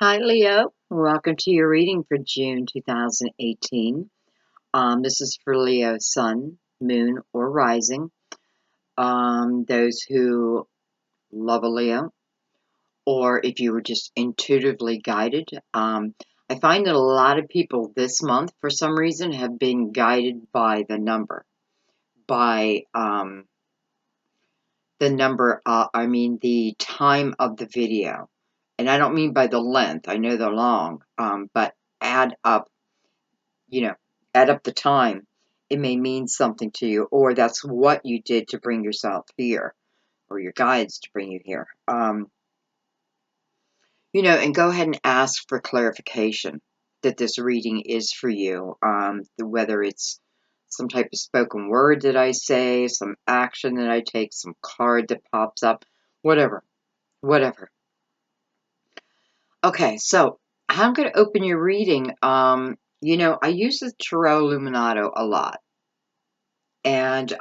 Hi, Leo. Welcome to your reading for June 2018. This is for Leo, Sun, Moon, or Rising. Those who love a Leo, or if you were just intuitively guided. I find that a lot of people this month, for some reason, have been guided by the number. By the time of the video. And I don't mean by the length. I know they're long, but add up add up the time. It may mean something to you, or that's what you did to bring yourself here, or your guides to bring you here. And go ahead and ask for clarification that this reading is for you, whether it's some type of spoken word that I say, some action that I take, some card that pops up, whatever. Okay, so I'm going to open your reading. I use the Tarot Illuminato a lot. And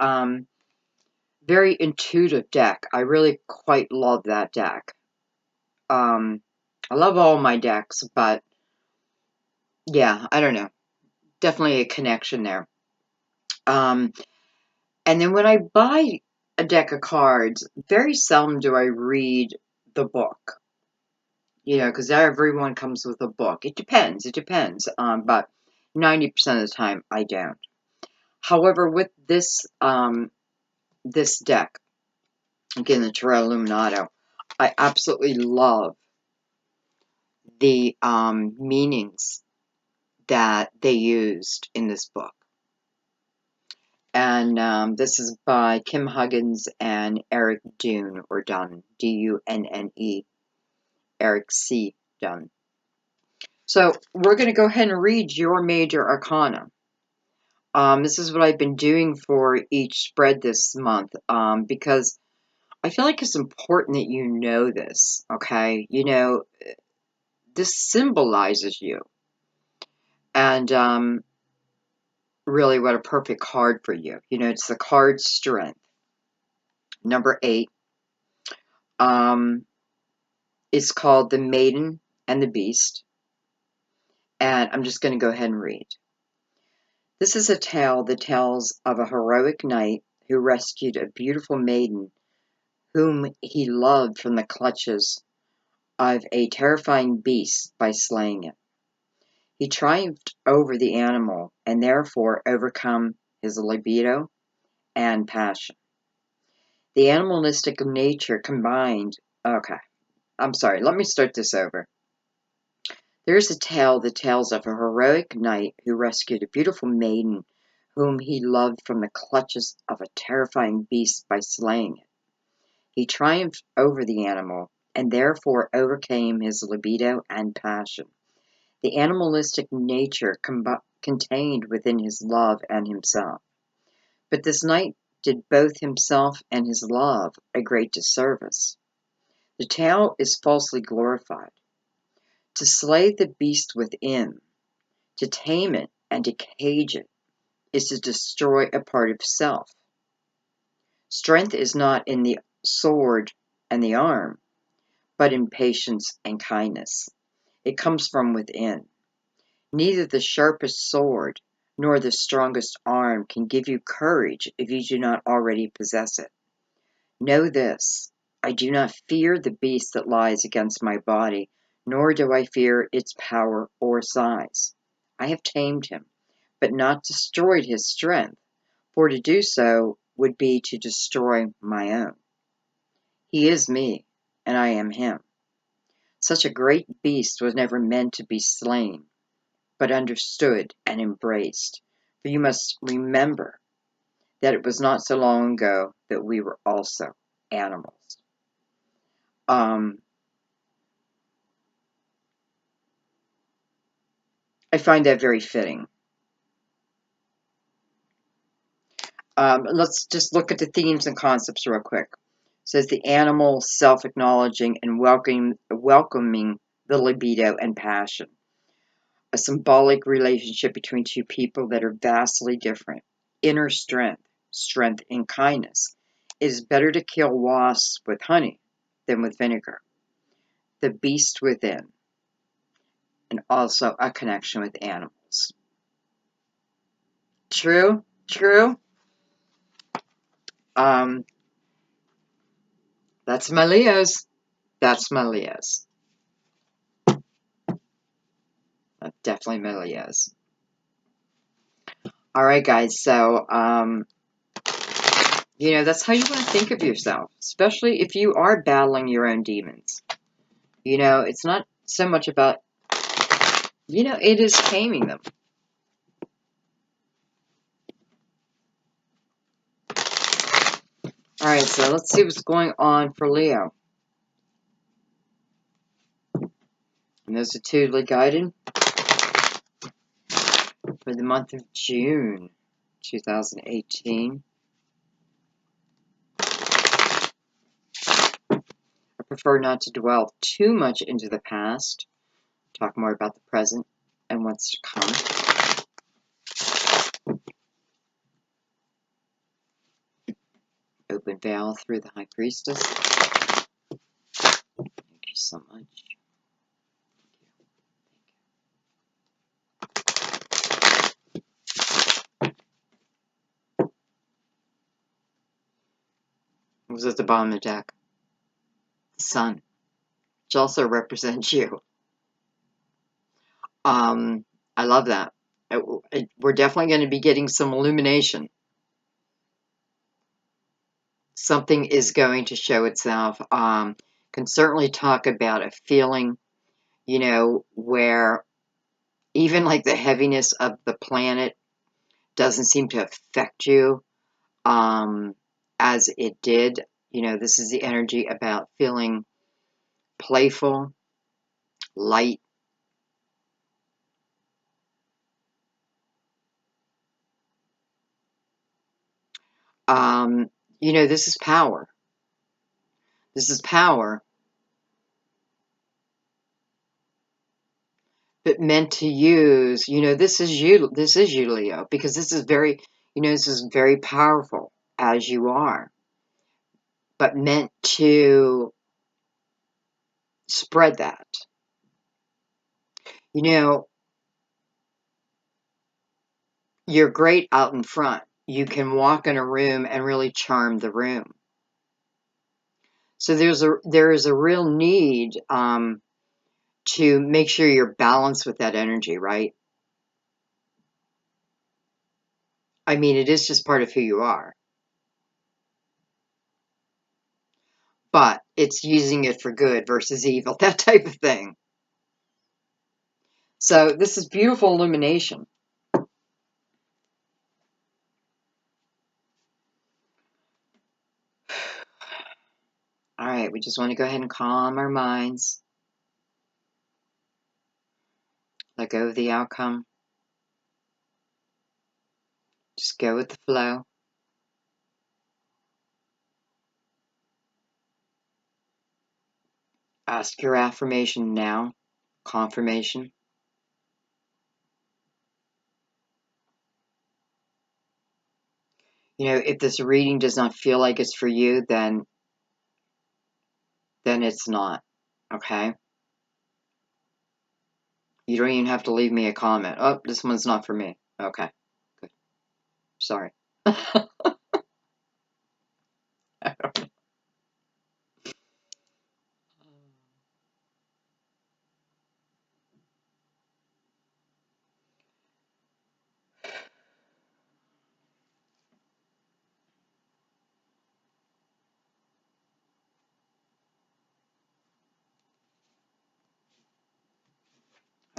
very intuitive deck. I really quite love that deck. I love all my decks, but yeah, I don't know. Definitely a connection there. And then when I buy a deck of cards, very seldom do I read the book. Because everyone comes with a book. It depends. But 90% of the time, I don't. However, with this deck, again, the Tarot Illuminato, I absolutely love the meanings that they used in this book. And this is by Kim Huggins and Eric Dunne, or Dunn, D-U-N-N-E, Eric C. Dunn. So we're going to go ahead and read your major arcana. This is what I've been doing for each spread this month, because I feel like it's important that you know this, okay? This symbolizes you. And really, what a perfect card for you. It's the card Strength. Number 8. It's called The Maiden and the Beast. And I'm just going to go ahead and read. This is a tale that tells of a heroic knight who rescued a beautiful maiden whom he loved from the clutches of a terrifying beast by slaying it. He triumphed over the animal and therefore overcome his libido and passion. The animalistic nature combined... Okay, I'm sorry, let me start this over. There is a tale that tells of a heroic knight who rescued a beautiful maiden whom he loved from the clutches of a terrifying beast by slaying it. He triumphed over the animal and therefore overcame his libido and passion. The animalistic nature contained within his love and himself. But this knight did both himself and his love a great disservice. The tale is falsely glorified. To slay the beast within, to tame it and to cage it, is to destroy a part of self. Strength is not in the sword and the arm, but in patience and kindness. It comes from within. Neither the sharpest sword nor the strongest arm can give you courage if you do not already possess it. Know this, I do not fear the beast that lies against my body, nor do I fear its power or size. I have tamed him, but not destroyed his strength, for to do so would be to destroy my own. He is me, and I am him. Such a great beast was never meant to be slain, but understood and embraced. For you must remember that it was not so long ago that we were also animals. I find that very fitting. Let's just look at the themes and concepts real quick. It says the animal self-acknowledging and welcoming the libido and passion. A symbolic relationship between two people that are vastly different. Inner strength, strength in kindness. It is better to kill wasps with honey than with vinegar. The beast within. and also a connection with animals. True, true. That's my Leos. That's my Leos. Definitely my Leos. All right, guys. So, you know, that's how you want to think of yourself, especially if you are battling your own demons. You know, it's not so much about, you know, it is taming them. All right, so let's see what's going on for Leo. And those are totally guided for the month of June 2018. I prefer not to dwell too much into the past. Talk more about the present and what's to come. Open veil through the High Priestess. Thank you so much. What was at the bottom of the deck? The Sun, which also represents you. I love that. We're definitely going to be getting some illumination. Something is going to show itself. Can certainly talk about a feeling, you know, where even like the heaviness of the planet doesn't seem to affect you as it did. You know, this is the energy about feeling playful, light. You know, this is power. This is power, but meant to use, you know, this is you, Leo, because this is very, you know, this is very powerful as you are, but meant to spread that. You know, you're great out in front. You can walk in a room and really charm the room. So there is a real need to make sure you're balanced with that energy, right? I mean, it is just part of who you are. But it's using it for good versus evil, that type of thing. So this is beautiful illumination. All right, we just want to go ahead and calm our minds. Let go of the outcome. Just go with the flow. Ask your affirmation now. Confirmation. You know, if this reading does not feel like it's for you, then it's not. Okay? You don't even have to leave me a comment. Oh, this one's not for me. Okay. Good. Sorry.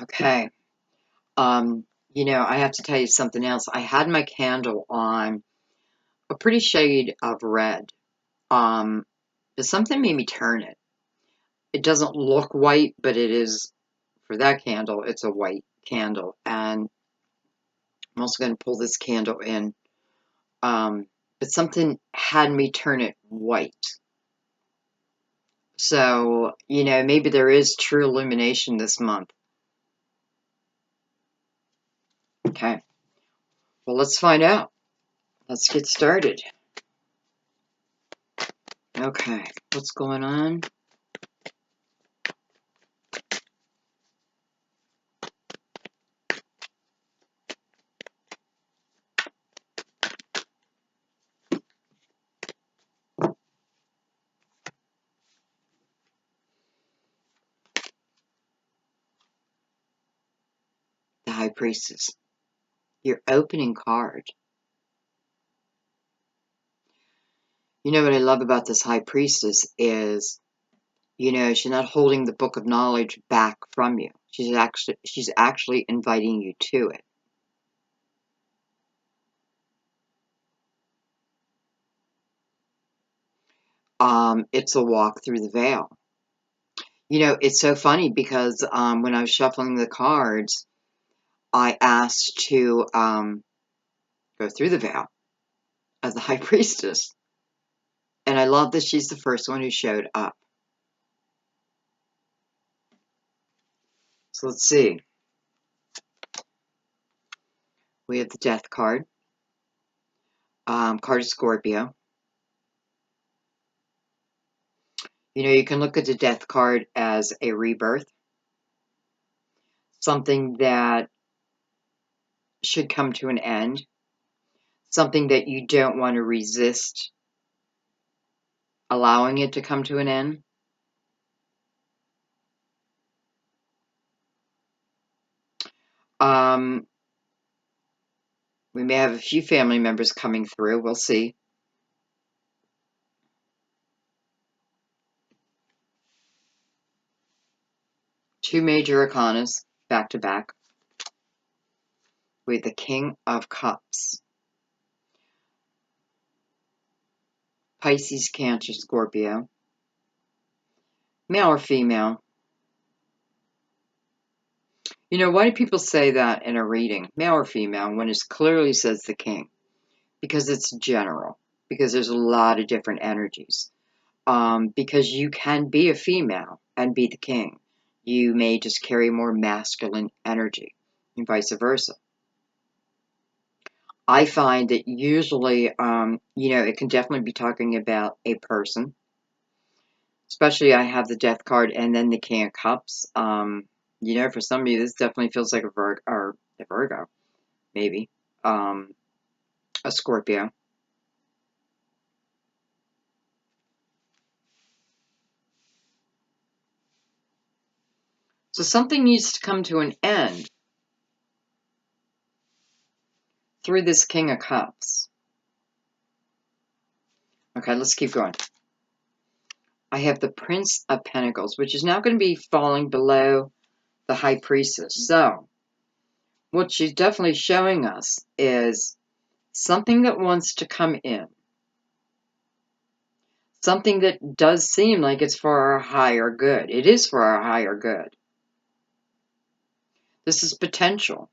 Okay. You know, I have to tell you something else. I had my candle on a pretty shade of red. But something made me turn it. It doesn't look white, but it is, for that candle, it's a white candle. And I'm also going to pull this candle in. But something had me turn it white. So, you know, maybe there is true illumination this month. Okay. Well, let's find out. Let's get started. Okay. What's going on? High Priestess. Your opening card. You know what I love about this High Priestess is, you know, she's not holding the book of knowledge back from you. She's actually inviting you to it. It's a walk through the veil. You know, it's so funny because when I was shuffling the cards, I asked to go through the veil as the High Priestess. And I love that she's the first one who showed up. So let's see. We have the Death card. Card of Scorpio. You know, you can look at the Death card as a rebirth. Something that should come to an end. Something that you don't want to resist allowing it to come to an end. We may have a few family members coming through. We'll see. Two major arcanas back to back. With the King of Cups. Pisces, Cancer, Scorpio. Male or female? You know, why do people say that in a reading, male or female, when it clearly says the king? Because it's general. Because there's a lot of different energies. Because you can be a female and be the king. You may just carry more masculine energy, and vice versa. I find that usually, you know, it can definitely be talking about a person. Especially I have the Death card and then the King of Cups. You know, for some of you, this definitely feels like a Virgo, maybe. A Scorpio. So something needs to come to an end through this King of Cups. Okay, let's keep going. I have the Prince of Pentacles, which is now going to be falling below the High Priestess. So, what she's definitely showing us is something that wants to come in. Something that does seem like it's for our higher good. It is for our higher good. This is potential.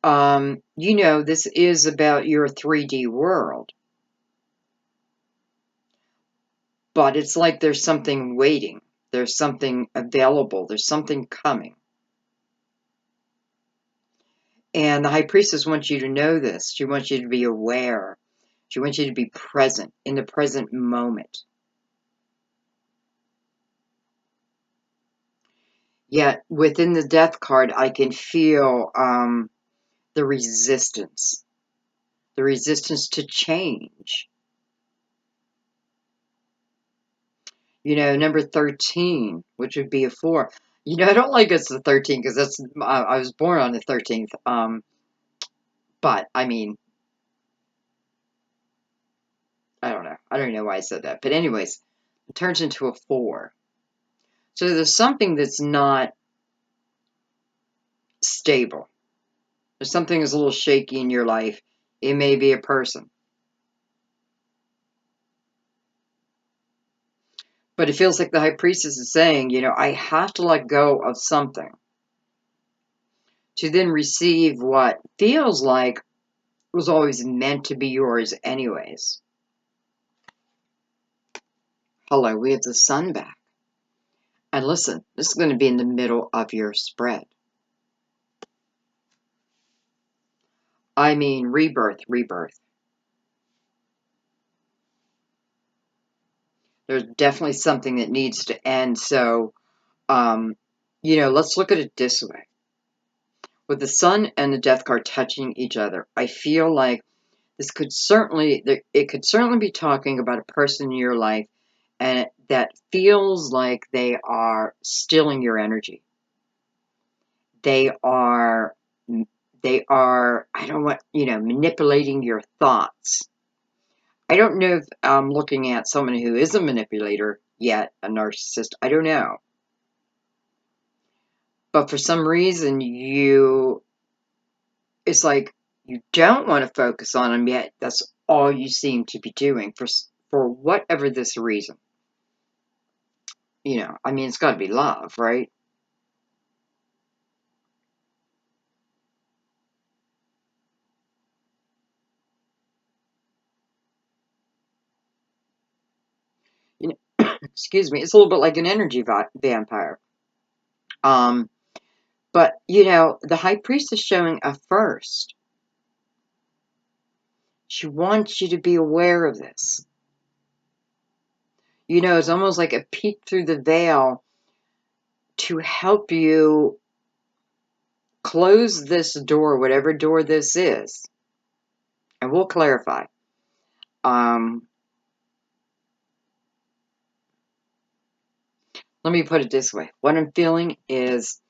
You know, this is about your 3D world. But it's like there's something waiting. There's something available. There's something coming. And the High Priestess wants you to know this. She wants you to be aware. She wants you to be present in the present moment. Yet, within the Death card, I can feel the resistance. The resistance to change. You know, number 13, which would be a 4. You know, I don't like it's the 13 because that's I was born on the 13th. But I mean, I don't know. I don't know why I said that. But anyways, it turns into a 4. So there's something that's not stable. There's something that's a little shaky in your life. It may be a person. But it feels like the High Priestess is saying, you know, I have to let go of something to then receive what feels like was always meant to be yours anyways. Hello, we have the Sun back. And listen, this is going to be in the middle of your spread. I mean, rebirth, rebirth. There's definitely something that needs to end. So, you know, let's look at it this way. With the Sun and the Death card touching each other, I feel like this could certainly, it could certainly be talking about a person in your life and that feels like they are stealing your energy. they are, I don't want, manipulating your thoughts. I don't know if I'm looking at someone who is a manipulator yet, a narcissist. I don't know. But for some reason, it's like you don't want to focus on them yet. That's all you seem to be doing for whatever this reason. I mean, it's got to be love, right? Excuse me. It's a little bit like an energy vampire. But the high priestess showing a first. She wants you to be aware of this. It's almost like a peek through the veil to help you close this door, whatever door this is. And we'll clarify. Let me put it this way. What I'm feeling is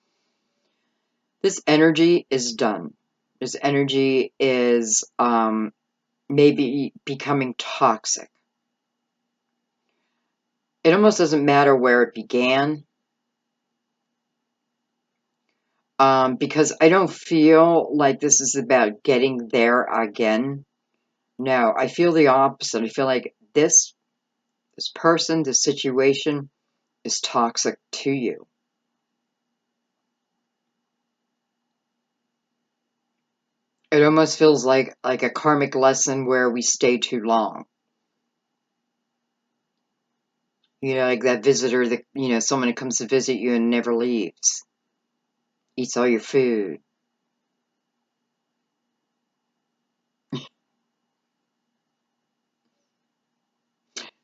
this energy is done. This energy is maybe becoming toxic. It almost doesn't matter where it began. Because I don't feel like this is about getting there again. No, I feel the opposite. I feel like this person, this situation is toxic to you. It almost feels like a karmic lesson where we stay too long. Like that visitor that, someone who comes to visit you and never leaves. Eats all your food.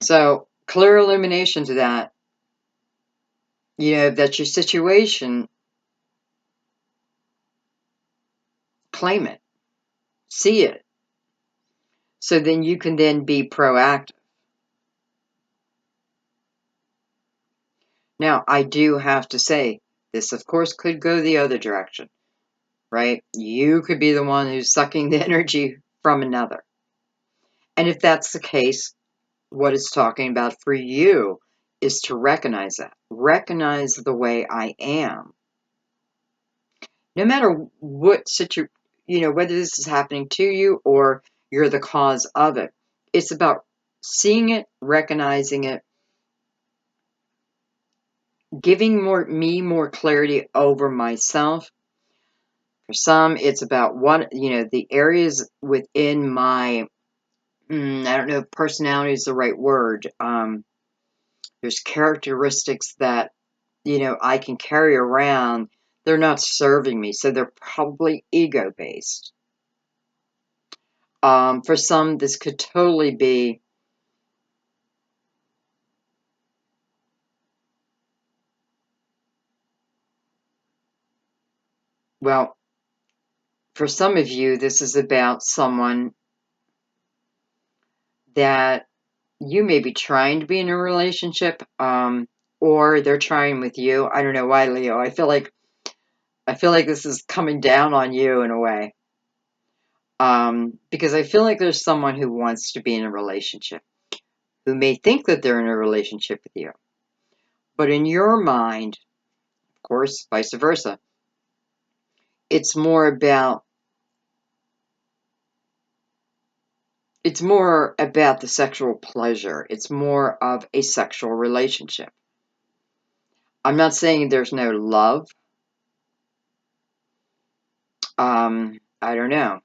So, clear illumination to that. That's your situation. Claim it. See it. So then you can then be proactive. Now, I do have to say, this of course could go the other direction, right? You could be the one who's sucking the energy from another. And if that's the case, what it's talking about for you is to recognize that. Recognize the way I am. No matter what whether this is happening to you or you're the cause of it. It's about seeing it, recognizing it, giving me more clarity over myself. For some, it's about the areas within my, I don't know if personality is the right word. There's characteristics that, I can carry around. They're not serving me, so they're probably ego-based. For some, this could totally be, well, for some of you, this is about someone that you may be trying to be in a relationship, or they're trying with you. I don't know why, Leo. I feel like this is coming down on you in a way. Because I feel like there's someone who wants to be in a relationship, who may think that they're in a relationship with you. But in your mind, of course, vice versa, it's more about the sexual pleasure. It's more of a sexual relationship. I'm not saying there's no love. I don't know.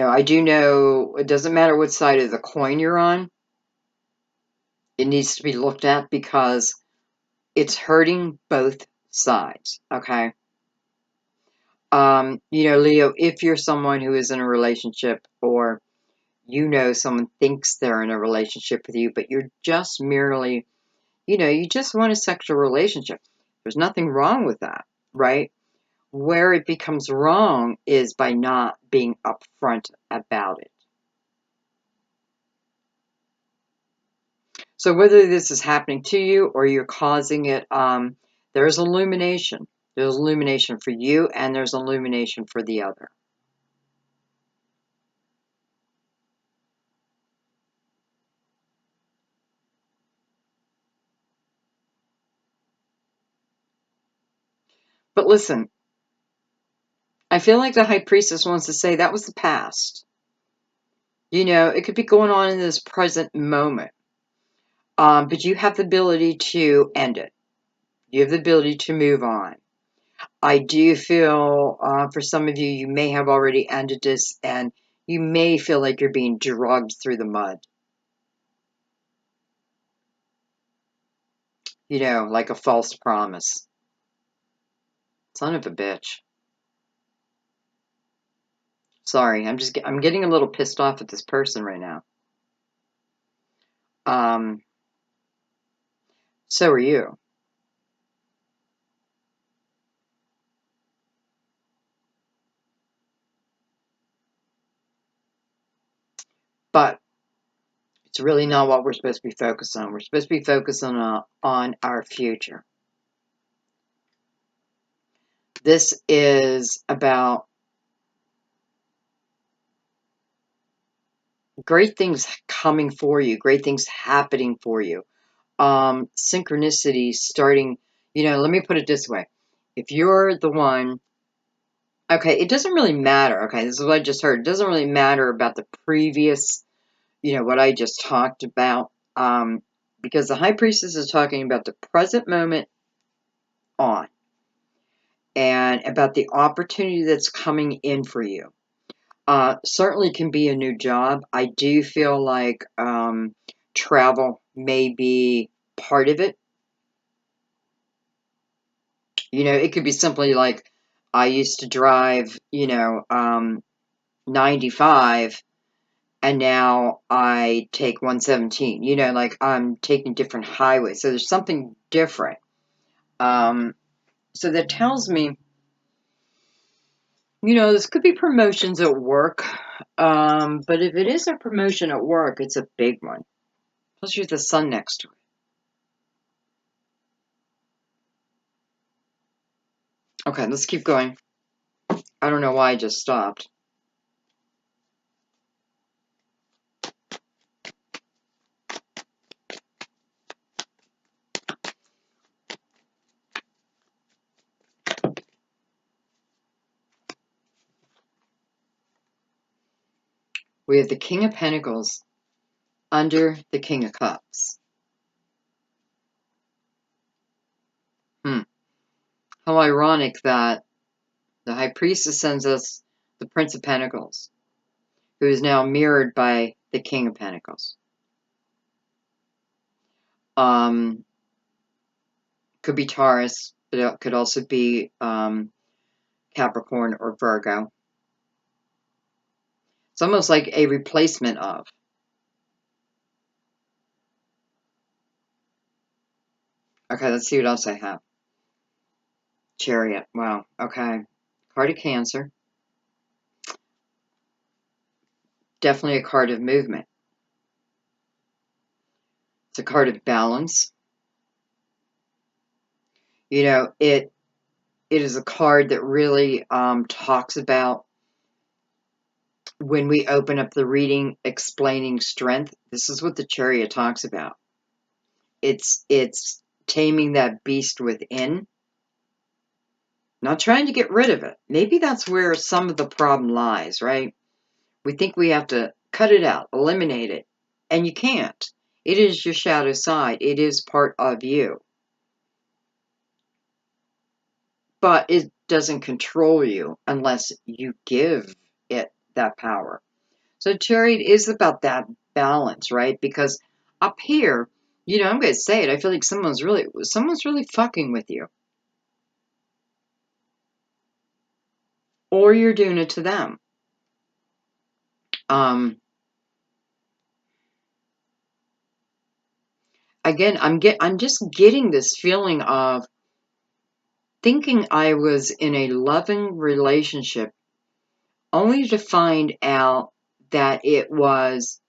I do know it doesn't matter what side of the coin you're on. It needs to be looked at because it's hurting both sides, okay? Leo, if you're someone who is in a relationship or someone thinks they're in a relationship with you, but you're just merely, you just want a sexual relationship. There's nothing wrong with that, right? Where it becomes wrong is by not being upfront about it. So whether this is happening to you or you're causing it, there's illumination. There's illumination for you and there's illumination for the other. But listen, I feel like the High Priestess wants to say that was the past. You know, it could be going on in this present moment. But you have the ability to end it. You have the ability to move on. I do feel, for some of you, you may have already ended this and you may feel like you're being dragged through the mud. You know, like a false promise. Son of a bitch. Sorry, I'm getting a little pissed off at this person right now. So are you. But it's really not what we're supposed to be focused on. We're supposed to be focused on our future. This is about great things coming for you, great things happening for you. Synchronicity starting, you know, let me put it this way. If you're the one, okay, it doesn't really matter. Okay, this is what I just heard. It doesn't really matter about the previous, you know, what I just talked about. Because the High Priestess is talking about the present moment on and about the opportunity that's coming in for you. Certainly can be a new job. I do feel like travel may be part of it. You know, it could be simply like I used to drive, you know, 95 and now I take 117. You know, like I'm taking different highways. So there's something different. So that tells me, you know, this could be promotions at work. But if it is a promotion at work, it's a big one. Plus, there's the sun next to it. Okay, let's keep going. I don't know why I just stopped. We have the King of Pentacles under the King of Cups. How ironic that the High Priestess sends us the Prince of Pentacles, who is now mirrored by the King of Pentacles. Could be Taurus, but it could also be Capricorn or Virgo. It's almost like a replacement of. Okay, let's see what else I have. Chariot. Wow. Okay. Card of Cancer. Definitely a card of movement. It's a card of balance. You know, it is a card that really talks about when we open up the reading explaining strength. This is what the Chariot talks about. It's taming that beast within, not trying to get rid of it. Maybe that's where some of the problem lies, right? We think we have to cut it out, eliminate it, and you can't. It is your shadow side. It is part of you. But it doesn't control you unless you give it that power. So Chariot is about that balance, right? Because up here, you know, I'm going to say it. I feel like someone's really fucking with you. Or you're doing it to them. Again, I'm just getting this feeling of thinking I was in a loving relationship only to find out that it was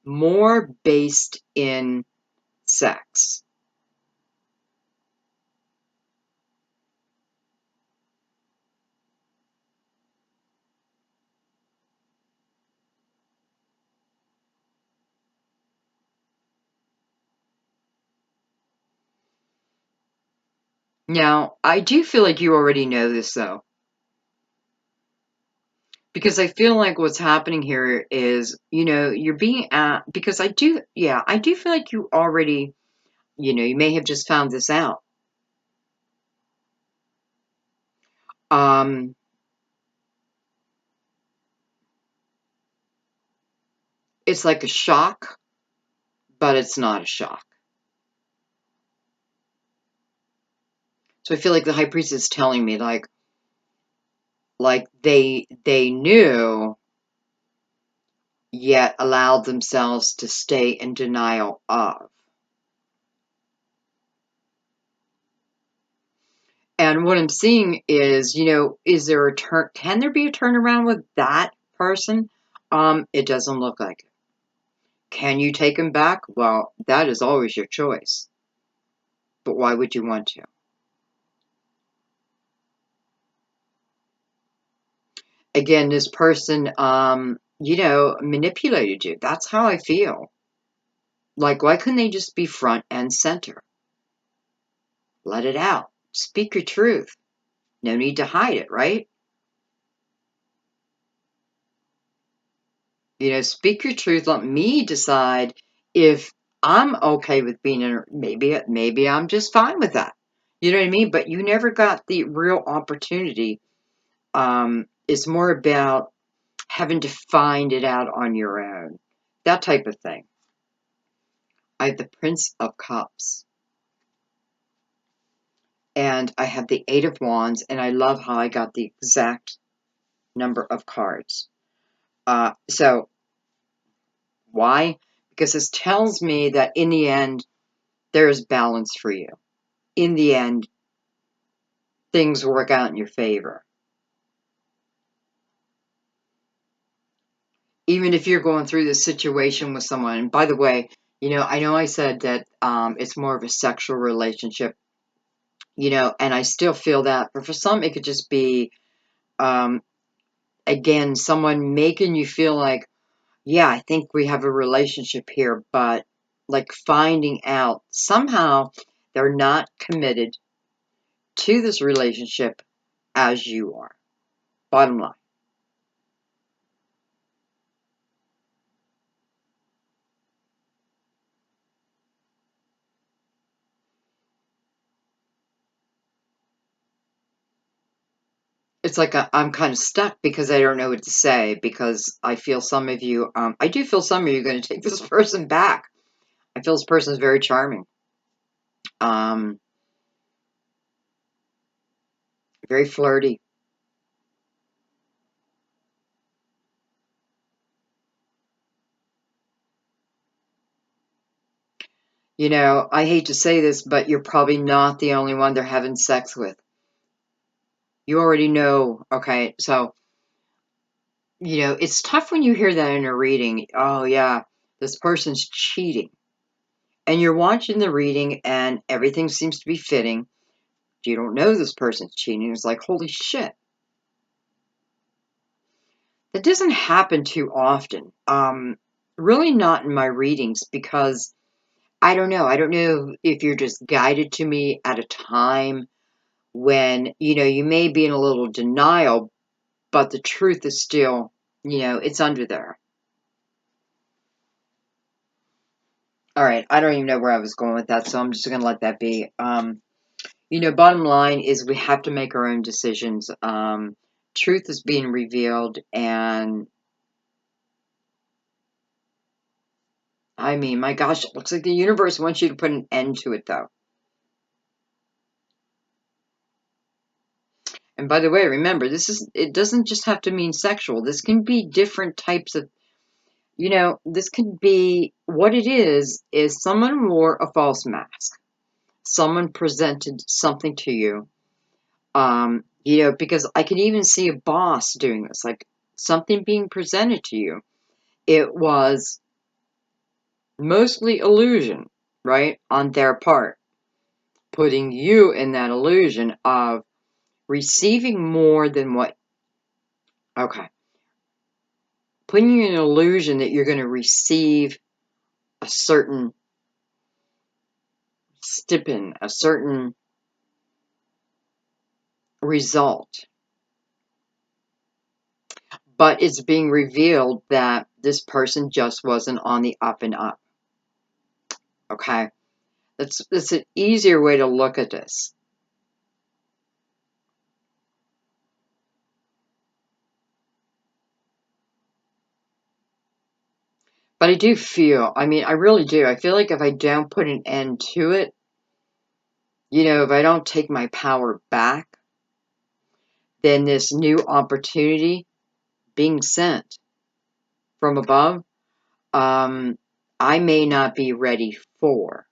more based in sex. Now, I do feel like you already know this, though. Because I feel like what's happening here is, you're being at, because I do feel like you already, you may have just found this out. Um, it's like a shock, but it's not a shock. So I feel like the high priestess is telling me, like they knew, yet allowed themselves to stay in denial of. And what I'm seeing is, is there can there be a turnaround with that person? It doesn't look like it. Can you take him back? Well, that is always your choice. But why would you want to? Again, this person, manipulated you. That's how I feel. Like, why couldn't they just be front and center? Let it out. Speak your truth. No need to hide it, right? Speak your truth. Let me decide if I'm okay with being in. Maybe I'm just fine with that. You know what I mean? But you never got the real opportunity. It's more about having to find it out on your own. That type of thing. I have the Prince of Cups. And I have the Eight of Wands. And I love how I got the exact number of cards. So, why? Because this tells me that in the end, there is balance for you. In the end, things work out in your favor. Even if you're going through this situation with someone, and by the way, I know I said that it's more of a sexual relationship, and I still feel that, but for some, it could just be, again, someone making you feel like, yeah, I think we have a relationship here, but like finding out somehow they're not committed to this relationship as you are. Bottom line. It's like I'm kind of stuck because I don't know what to say, because I feel some of you, I do feel some of you are going to take this person back. I feel this person is very charming. Um, Very flirty. I hate to say this, but you're probably not the only one they're having sex with. You already know, okay? So, it's tough when you hear that in a reading. Oh, yeah, this person's cheating. And you're watching the reading and everything seems to be fitting. You don't know this person's cheating. It's like, holy shit. That doesn't happen too often. Really not in my readings, because I don't know. I don't know if you're just guided to me at a time when, you may be in a little denial, but the truth is still, it's under there. All right. I don't even know where I was going with that, so I'm just going to let that be. Bottom line is we have to make our own decisions. Truth is being revealed, and I mean, my gosh, it looks like the universe wants you to put an end to it, though. And by the way, remember, it doesn't just have to mean sexual. This can be different types of, this could be, what it is someone wore a false mask. Someone presented something to you. Because I can even see a boss doing this, like something being presented to you. It was mostly illusion. right, on their part, putting you in that illusion of receiving more than what, okay, putting you in an illusion that you're going to receive a certain stipend, a certain result. But it's being revealed that this person just wasn't on the up and up. Okay? That's an easier way to look at this. But I do feel, I mean, I really do. I feel like if I don't put an end to it, you know, if I don't take my power back, then this new opportunity being sent from above, I may not be ready for.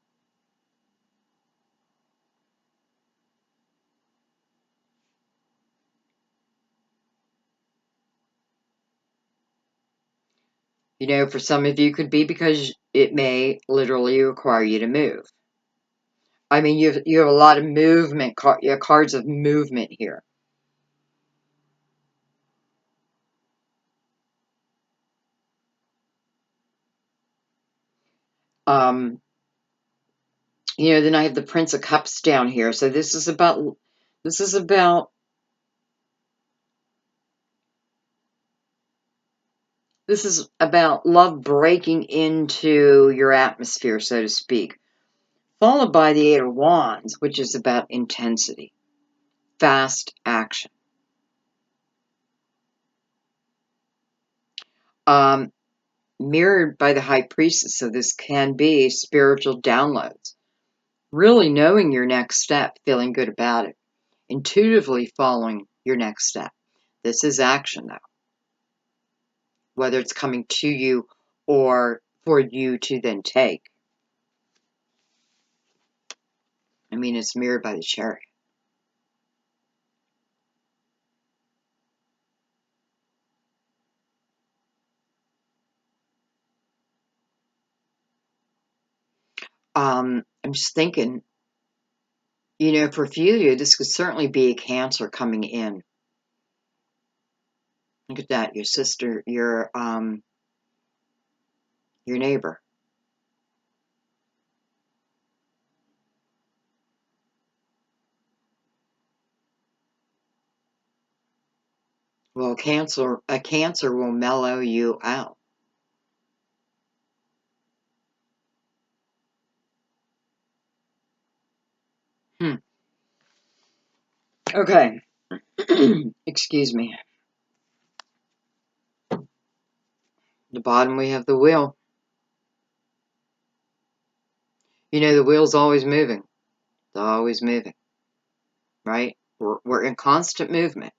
You know, for some of you could be because it may literally require you to move. I mean, you have a lot of movement, cards of movement here. You know, then I have the Prince of Cups down here. So this is about love breaking into your atmosphere, so to speak. Followed by the Eight of Wands, which is about intensity, fast action. Mirrored by the High Priestess, so this can be spiritual downloads. Really knowing your next step, feeling good about it. Intuitively following your next step. This is action, though. Whether it's coming to you or for you to then take. I mean, it's mirrored by the Chariot. I'm just thinking, you know, for a few of you, this could certainly be a Cancer coming in. Look at that, your sister, your neighbor. Well, a Cancer will mellow you out. Okay. Excuse me. The bottom we have the wheel. You know, the wheel's always moving. It's always moving. Right? We're in constant movement.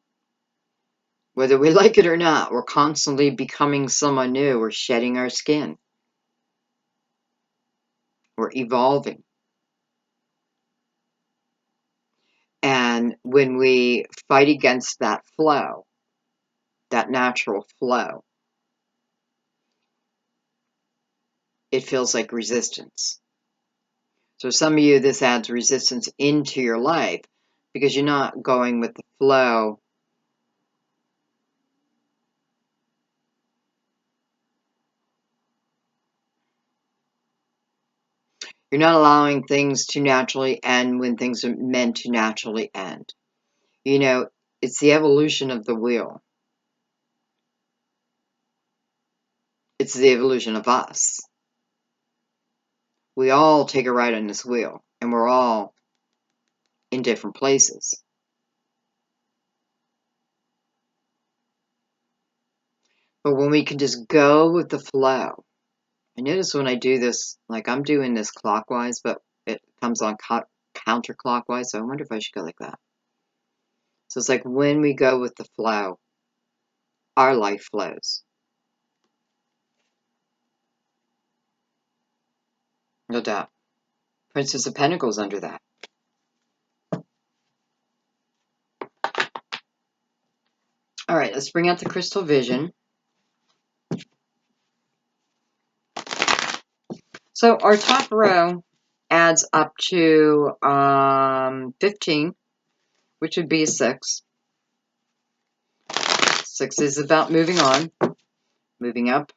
Whether we like it or not, we're constantly becoming someone new. We're shedding our skin. We're evolving. And when we fight against that flow, that natural flow, it feels like resistance. So some of you, this adds resistance into your life because you're not going with the flow. You're not allowing things to naturally end when things are meant to naturally end. You know, it's the evolution of the wheel. It's the evolution of us. We all take a ride on this wheel, and we're all in different places. But when we can just go with the flow, I notice when I do this, like I'm doing this clockwise, but it comes on counterclockwise, so I wonder if I should go like that. So it's like when we go with the flow, our life flows. No doubt. Princess of Pentacles under that. All right, let's bring out the crystal vision. So our top row adds up to 15, which would be a 6. 6 is about moving on, moving up.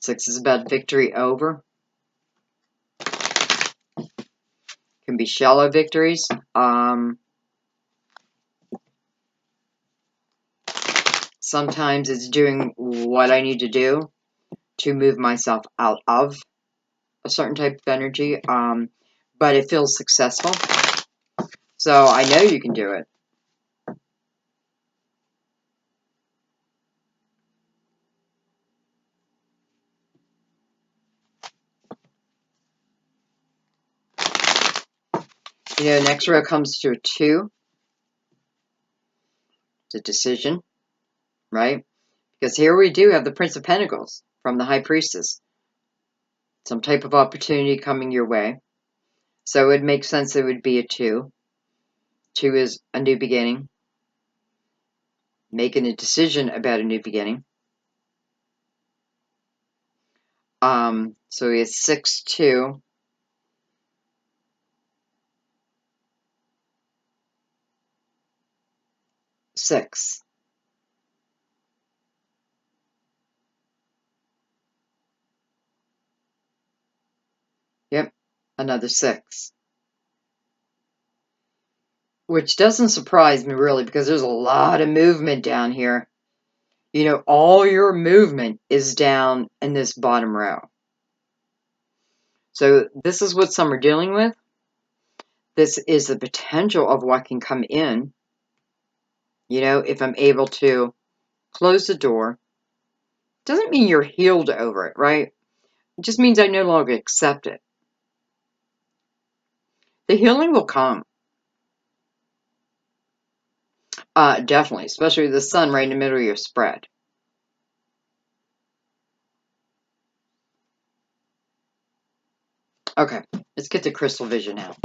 6 is about victory over. Can be shallow victories. Sometimes it's doing what I need to do to move myself out of a certain type of energy, but it feels successful. So I know you can do it. You know, next row comes to a 2. It's a decision, right? Because here we do have the Prince of Pentacles from the High Priestess. Some type of opportunity coming your way. So it would make sense it would be a 2. 2 is a new beginning. Making a decision about a new beginning. So we have 6, 2. 6. Yep, another 6. Which doesn't surprise me really, because there's a lot of movement down here. You know, all your movement is down in this bottom row. So this is what some are dealing with. This is the potential of what can come in. You know, if I'm able to close the door, doesn't mean you're healed over it, right? It just means I no longer accept it. The healing will come. Definitely, especially with the sun right in the middle of your spread. Okay, let's get to crystal vision now.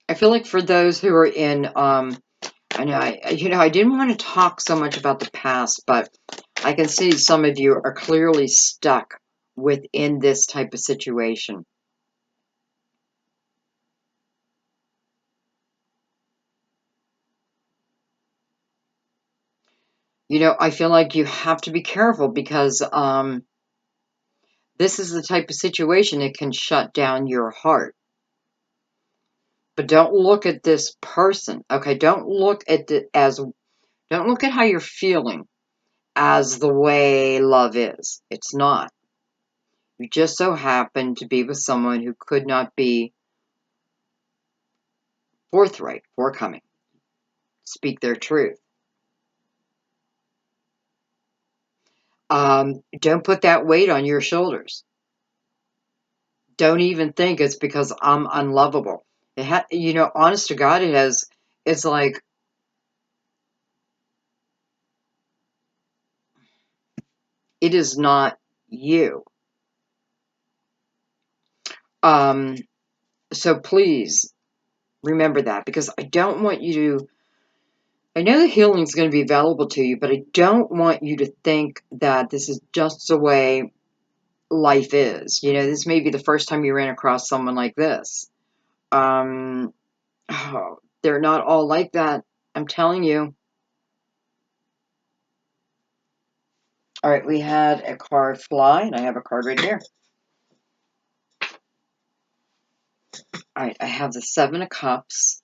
I feel like for those who are in, I didn't want to talk so much about the past, but I can see some of you are clearly stuck within this type of situation. You know, I feel like you have to be careful because this is the type of situation that can shut down your heart. But don't look at this person, okay? Don't look at don't look at how you're feeling as the way love is. It's not. You just so happen to be with someone who could not be forthright, forthcoming, speak their truth. Don't put that weight on your shoulders. Don't even think it's because I'm unlovable. Honest to God, it's like, it is not you. So please remember that, because I don't want you to, I know the healing is going to be available to you, but I don't want you to think that this is just the way life is. You know, this may be the first time you ran across someone like this. They're not all like that. I'm telling you. All right, we had a card fly, and I have a card right here. All right, I have the 7 of Cups,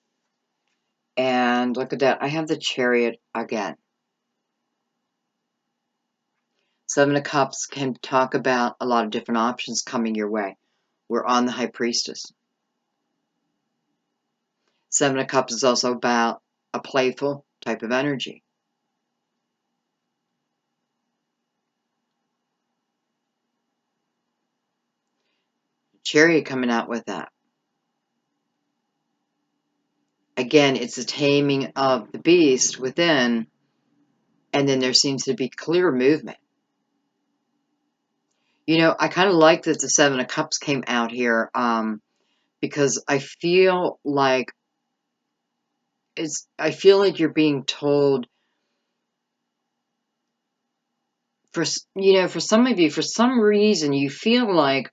and look at that. I have the Chariot again. 7 of Cups can talk about a lot of different options coming your way. We're on the High Priestess. 7 of Cups is also about a playful type of energy. Chariot coming out with that. Again, it's the taming of the beast within, and then there seems to be clear movement. You know, I kind of like that the Seven of Cups came out here, because I feel like you're being told, for some of you, for some reason, you feel like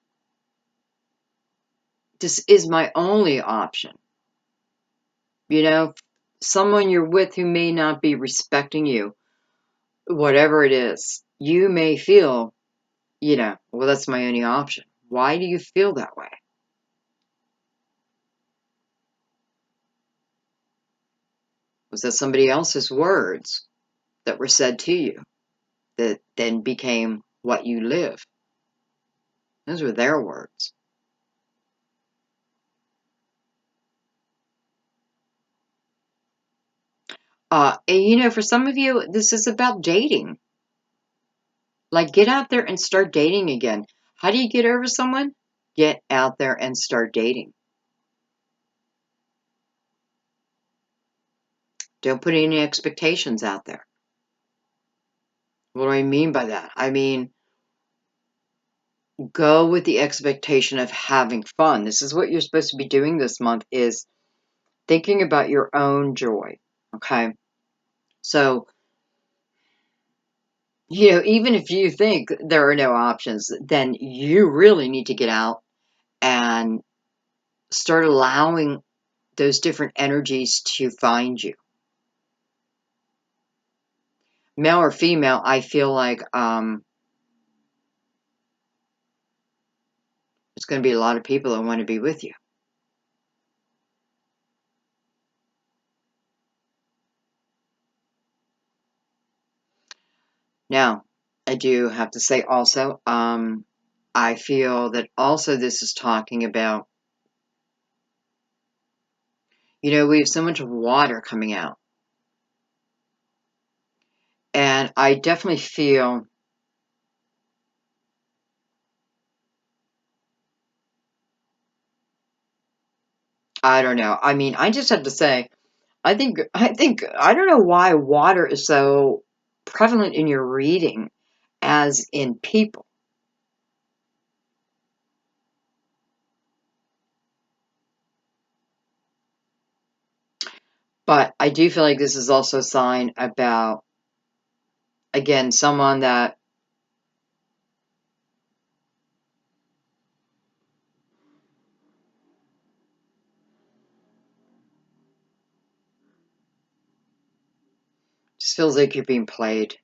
this is my only option. You know, someone you're with who may not be respecting you, whatever it is, you may feel, well, that's my only option. Why do you feel that way? Was that somebody else's words that were said to you that then became what you live? Those were their words. And for some of you, this is about dating. Like, get out there and start dating again. How do you get over someone? Get out there and start dating. Don't put any expectations out there. What do I mean by that? I mean, go with the expectation of having fun. This is what you're supposed to be doing this month, is thinking about your own joy. Okay? So, even if you think there are no options, then you really need to get out and start allowing those different energies to find you. Male or female, I feel like there's going to be a lot of people that want to be with you. Now, I do have to say also, I feel that also this is talking about, we have so much water coming out. And I definitely feel, I don't know. I mean, I just have to say, I think, I don't know why water is so prevalent in your reading as in people. But I do feel like this is also a sign about, again, someone that just feels like you're being played.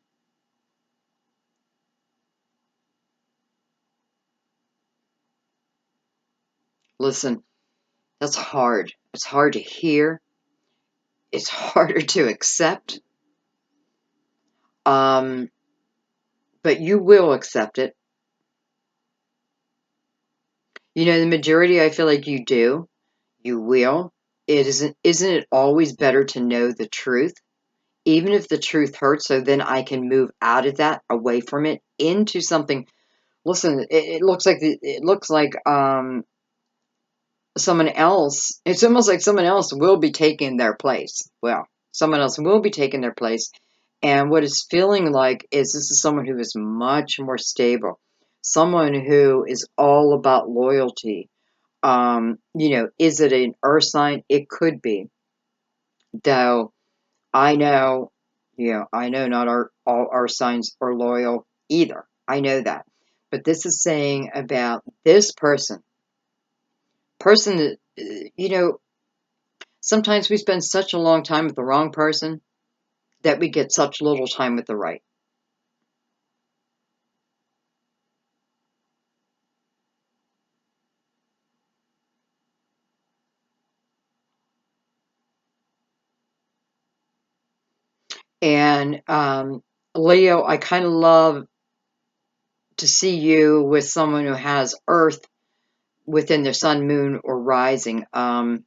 Listen, that's hard. It's hard to hear. It's harder to accept. Um, but you will accept it. The majority, I feel like you do. You will. Isn't it always better to know the truth? Even if the truth hurts, so then I can move out of that, away from it, into something. Listen, it looks like someone else, it's almost like someone else will be taking their place. Well, someone else will be taking their place. And what it's feeling like is this is someone who is much more stable, someone who is all about loyalty. Is it an earth sign? It could be. Though I know, not all earth signs are loyal either. I know that. But this is saying about this person that, sometimes we spend such a long time with the wrong person that we get such little time with the right. And Leo, I kind of love to see you with someone who has Earth within their sun, moon, or rising. I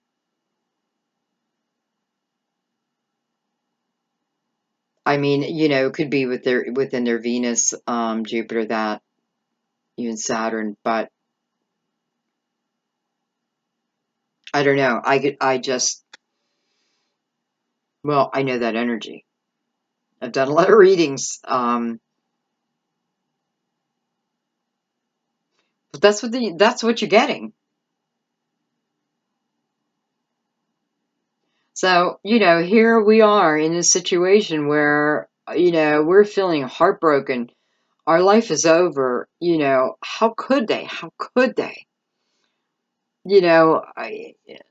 mean, it could be within their Venus, Jupiter, that even Saturn, but I don't know. Well, I know that energy. I've done a lot of readings. But that's what you're getting. So, here we are in a situation where, we're feeling heartbroken. Our life is over. How could they? How could they?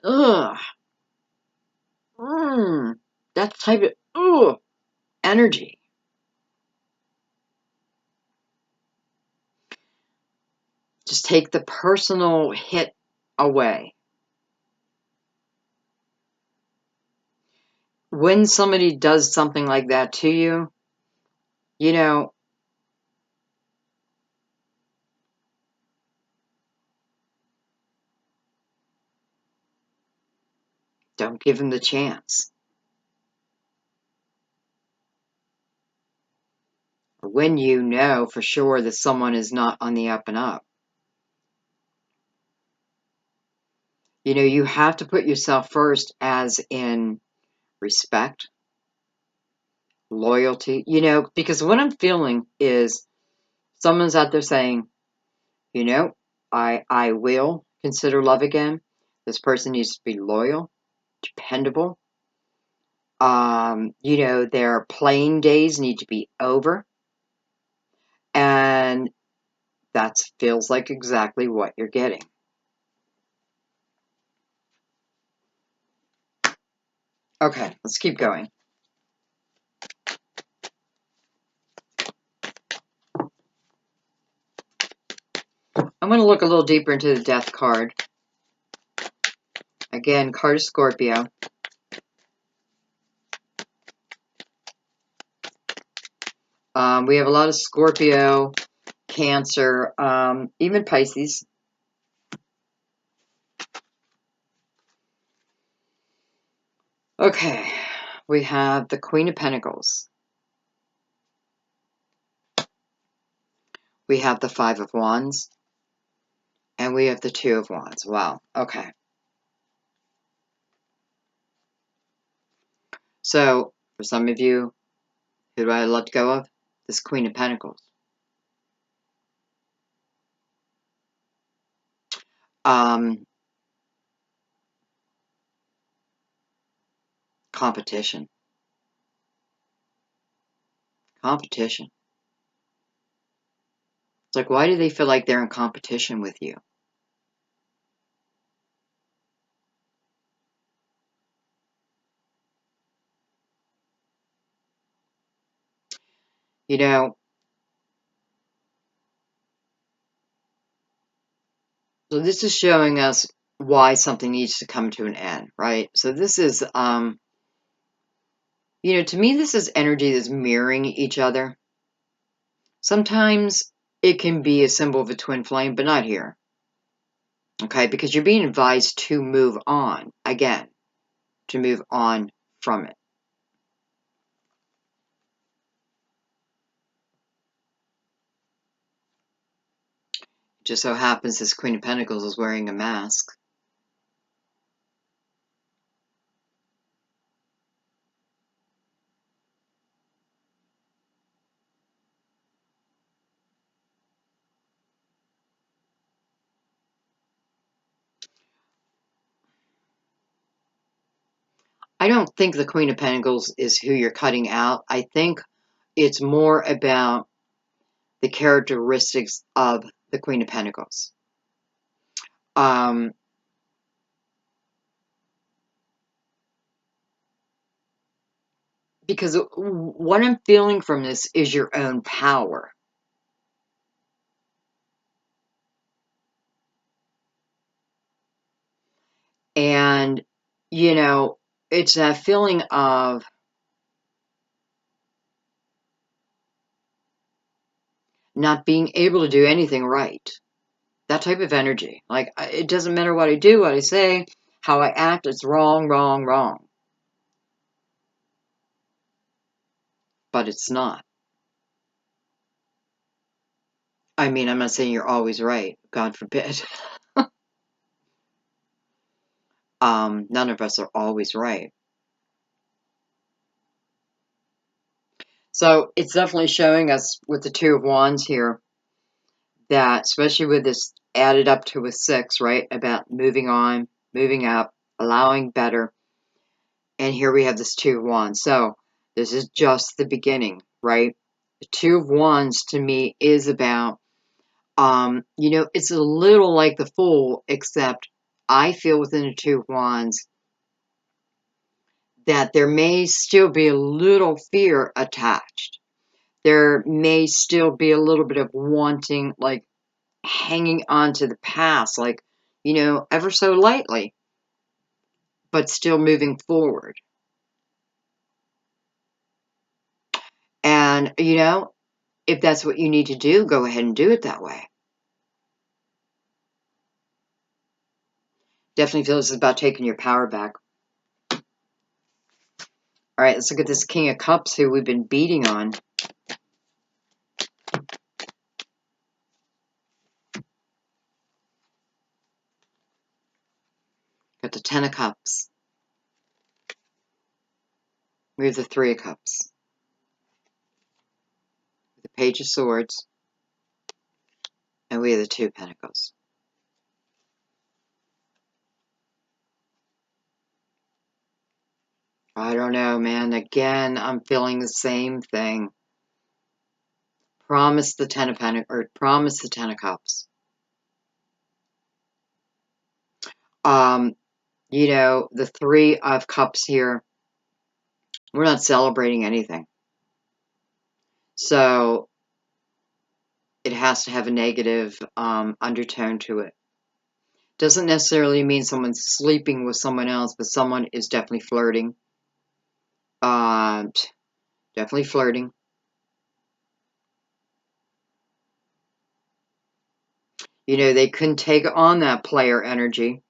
Ugh, that type of, energy. Just take the personal hit away. When somebody does something like that to you, don't give them the chance. When you know for sure that someone is not on the up and up, you have to put yourself first, as in respect, loyalty, because what I'm feeling is someone's out there saying, I will consider love again. This person needs to be loyal, dependable. Their playing days need to be over. And that feels like exactly what you're getting. Okay, let's keep going. I'm going to look a little deeper into the Death card. Again, card of Scorpio. We have a lot of Scorpio, Cancer, even Pisces. Okay, we have the Queen of Pentacles. We have the Five of Wands. And we have the Two of Wands. Wow, okay. So, for some of you, who do I let go of? This Queen of Pentacles. Competition. Competition. It's like, why do they feel like they're in competition with you? So this is showing us why something needs to come to an end, right? So this is, to me, this is energy that's mirroring each other. Sometimes it can be a symbol of a twin flame, but not here. Okay, because you're being advised to move on, again, to move on from it. Just so happens this Queen of Pentacles is wearing a mask. I don't think the Queen of Pentacles is who you're cutting out. I think it's more about the characteristics of the Queen of Pentacles. Because what I'm feeling from this is your own power. And, it's that feeling of not being able to do anything right. That type of energy. Like, it doesn't matter what I do, what I say, how I act, it's wrong, wrong, wrong. But it's not. I mean, I'm not saying you're always right. God forbid. None of us are always right. So it's definitely showing us with the Two of Wands here that, especially with this added up to a 6, right? About moving on, moving up, allowing better. And here we have this Two of Wands. So this is just the beginning, right? The Two of Wands to me is about, it's a little like the Fool, except I feel within the Two of Wands that there may still be a little fear attached. There may still be a little bit of wanting, like hanging on to the past, like, ever so lightly, but still moving forward. And, if that's what you need to do, go ahead and do it that way. Definitely feel this is about taking your power back. All right, let's look at this King of Cups who we've been beating on. Got the Ten of Cups. We have the Three of Cups. The Page of Swords. And we have the Two of Pentacles. I don't know, man. Again, I'm feeling the same thing. Promise the Ten of Pentacles, or promise the Ten of Cups. The Three of Cups here, we're not celebrating anything. So it has to have a negative undertone to it. Doesn't necessarily mean someone's sleeping with someone else, but someone is definitely flirting. Definitely flirting. They couldn't take on that player energy.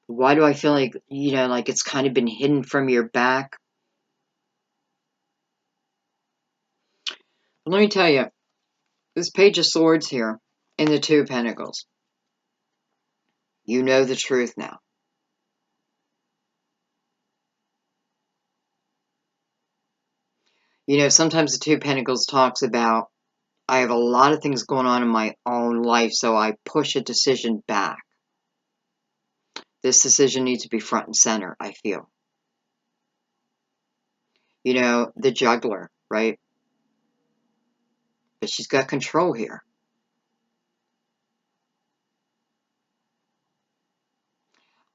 Why do I feel like, like it's kind of been hidden from your back? Let me tell you, this Page of Swords here and the Two of Pentacles, you know the truth now. Sometimes the Two of Pentacles talks about, I have a lot of things going on in my own life, so I push a decision back. This decision needs to be front and center, I feel. The juggler, right? But she's got control here.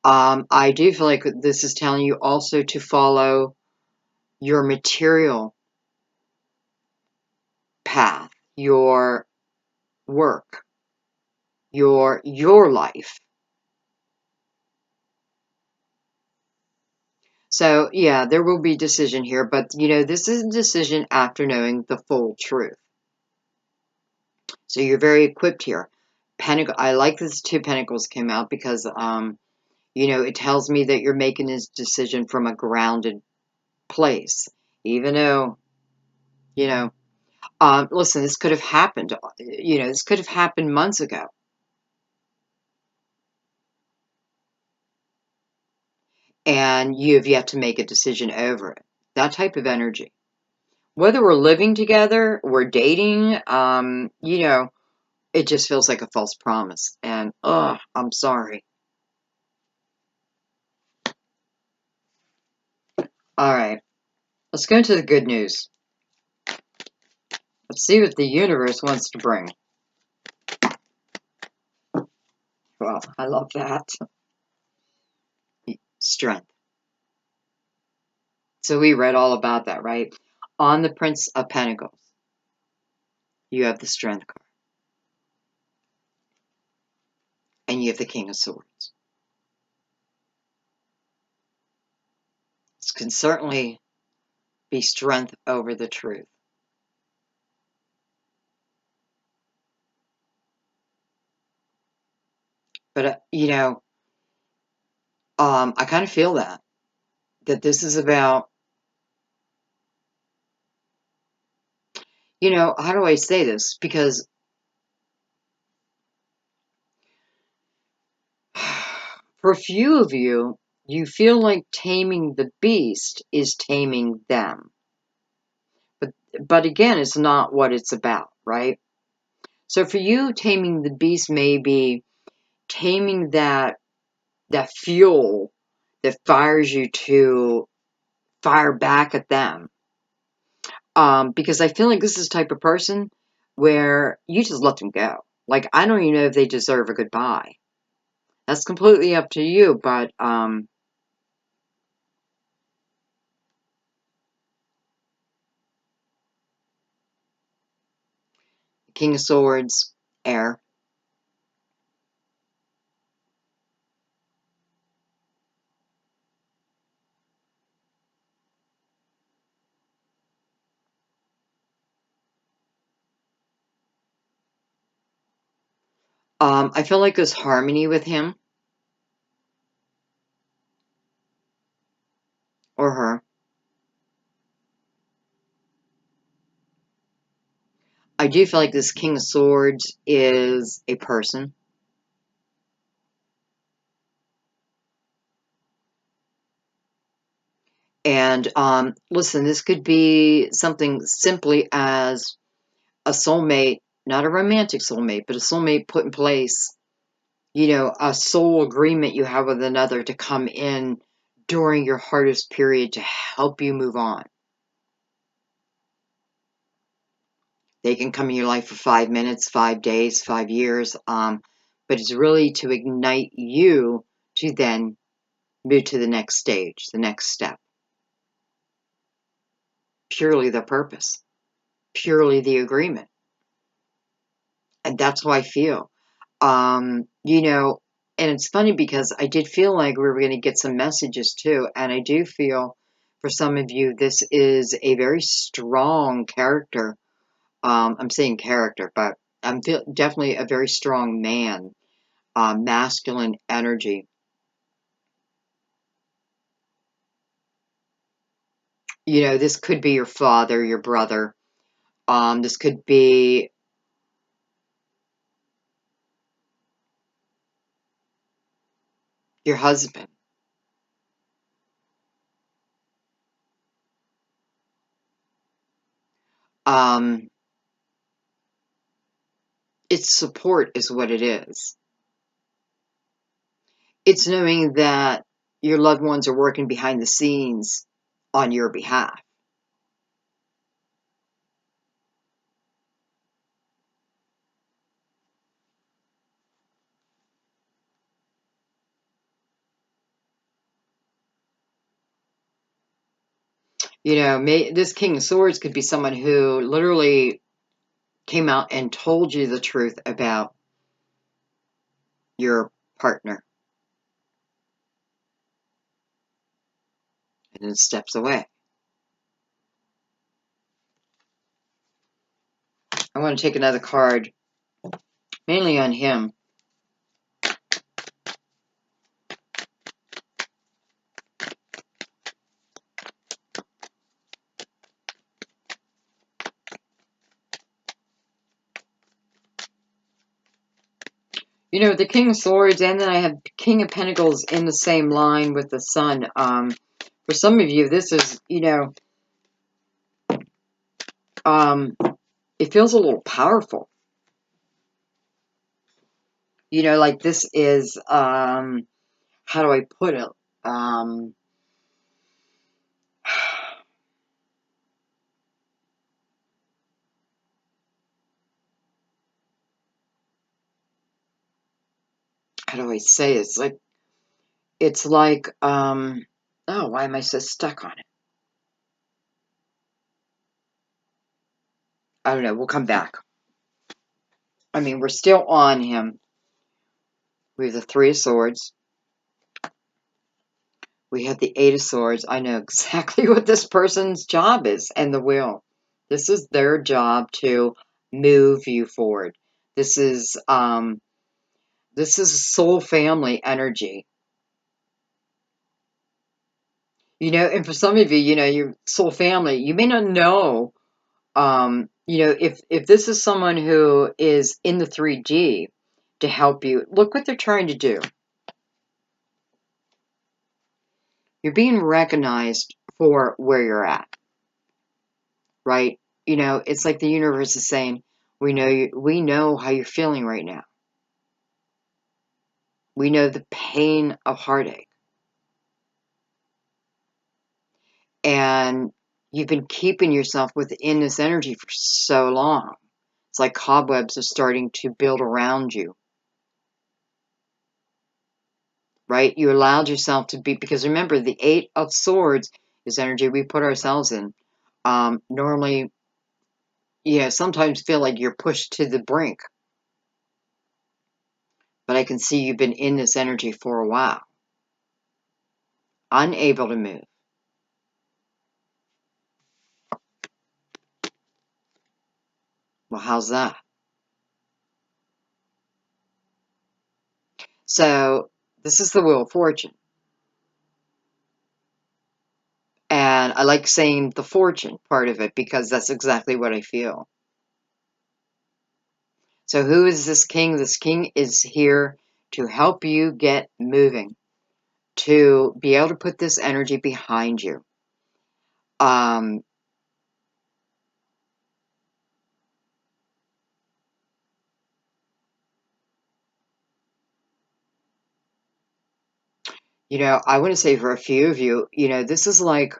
I do feel like this is telling you also to follow your material path, your work, your life. So, yeah, there will be decision here, but, this is a decision after knowing the full truth. So you're very equipped here. I like this Two Pentacles came out because, it tells me that you're making this decision from a grounded place. Even though, listen, this could have happened, this could have happened months ago. And you have yet to make a decision over it. That type of energy. Whether we're living together, we're dating, it just feels like a false promise. And, I'm sorry. All right. Let's go into the good news. Let's see what the universe wants to bring. Well, I love that. Strength. So we read all about that, right? On the Prince of Pentacles, you have the Strength card. And you have the King of Swords. This can certainly be strength over the truth. But, I kind of feel that this is about, how do I say this? Because for a few of you, you feel like taming the beast is taming them. But again, it's not what it's about, right? So for you, taming the beast may be taming that fuel that fires you to fire back at them. Because I feel like this is the type of person where you just let them go. Like, I don't even know if they deserve a goodbye. That's completely up to you, but King of Swords, air. I feel like there's harmony with him or her. I do feel like this King of Swords is a person. And listen, this could be something simply as a soulmate, not a romantic soulmate, but a soulmate put in place. You know, a soul agreement you have with another to come in during your hardest period to help you move on. They can come in your life for 5 minutes, 5 days, 5 years, but it's really to ignite you to then move to the next stage, the next step. Purely the purpose, purely the agreement. And that's how I feel. You know, and it's funny because I did feel like we were going to get some messages too, and I do feel for some of you this is a very strong character. I'm saying character, but I'm definitely a very strong man, masculine energy. You know, this could be your father, your brother. This could be your husband. Um, it's support is what it is. It's knowing that your loved ones are working behind the scenes on your behalf. You know, this King of Swords could be someone who literally came out and told you the truth about your partner and then steps away. I want to take another card, mainly on him. You know, the King of Swords, and then I have King of Pentacles in the same line with the Sun. For some of you, this is, you know, it feels a little powerful. You know, like this is, how do I put it? How do I say it? It's like, oh, why am I so stuck on it? I don't know. We'll come back. I mean, we're still on him. We have the Three of Swords. We have the Eight of Swords. I know exactly what this person's job is, and the Wheel. This is their job to move you forward. This is soul family energy. You know, and for some of you, you know, your soul family, you may not know, you know, if this is someone who is in the 3D to help you, look what they're trying to do. You're being recognized for where you're at, right? You know, it's like the universe is saying, we know how you're feeling right now. We know the pain of heartache. And you've been keeping yourself within this energy for so long. It's like cobwebs are starting to build around you, right? You allowed yourself to be, because remember, the Eight of Swords is energy we put ourselves in. Normally, sometimes feel like you're pushed to the brink. But I can see you've been in this energy for a while, unable to move. Well, how's that? So, this is the Wheel of Fortune. And I like saying the fortune part of it because that's exactly what I feel. So who is this king? This king is here to help you get moving, to be able to put this energy behind you. I want to say for a few of you, this is like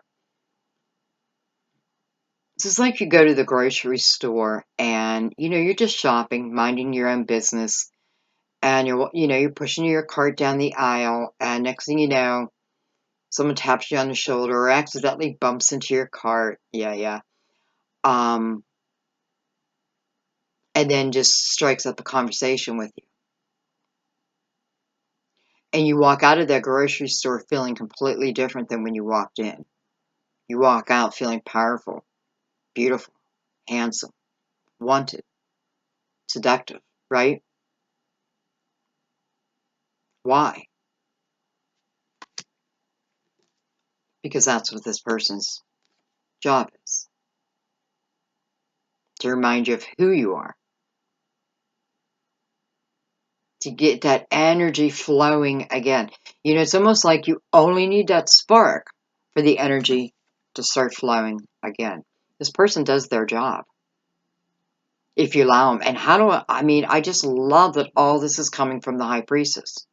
you go to the grocery store and, you're just shopping, minding your own business, and you're pushing your cart down the aisle, and next thing you know, someone taps you on the shoulder or accidentally bumps into your cart. Yeah. Um, and then just strikes up a conversation with you. And you walk out of that grocery store feeling completely different than when you walked in. You walk out feeling powerful, beautiful, handsome, wanted, seductive, right? Why? Because that's what this person's job is. To remind you of who you are. To get that energy flowing again. It's almost like you only need that spark for the energy to start flowing again. This person does their job, if you allow them. And I just love that all this is coming from the High Priestess,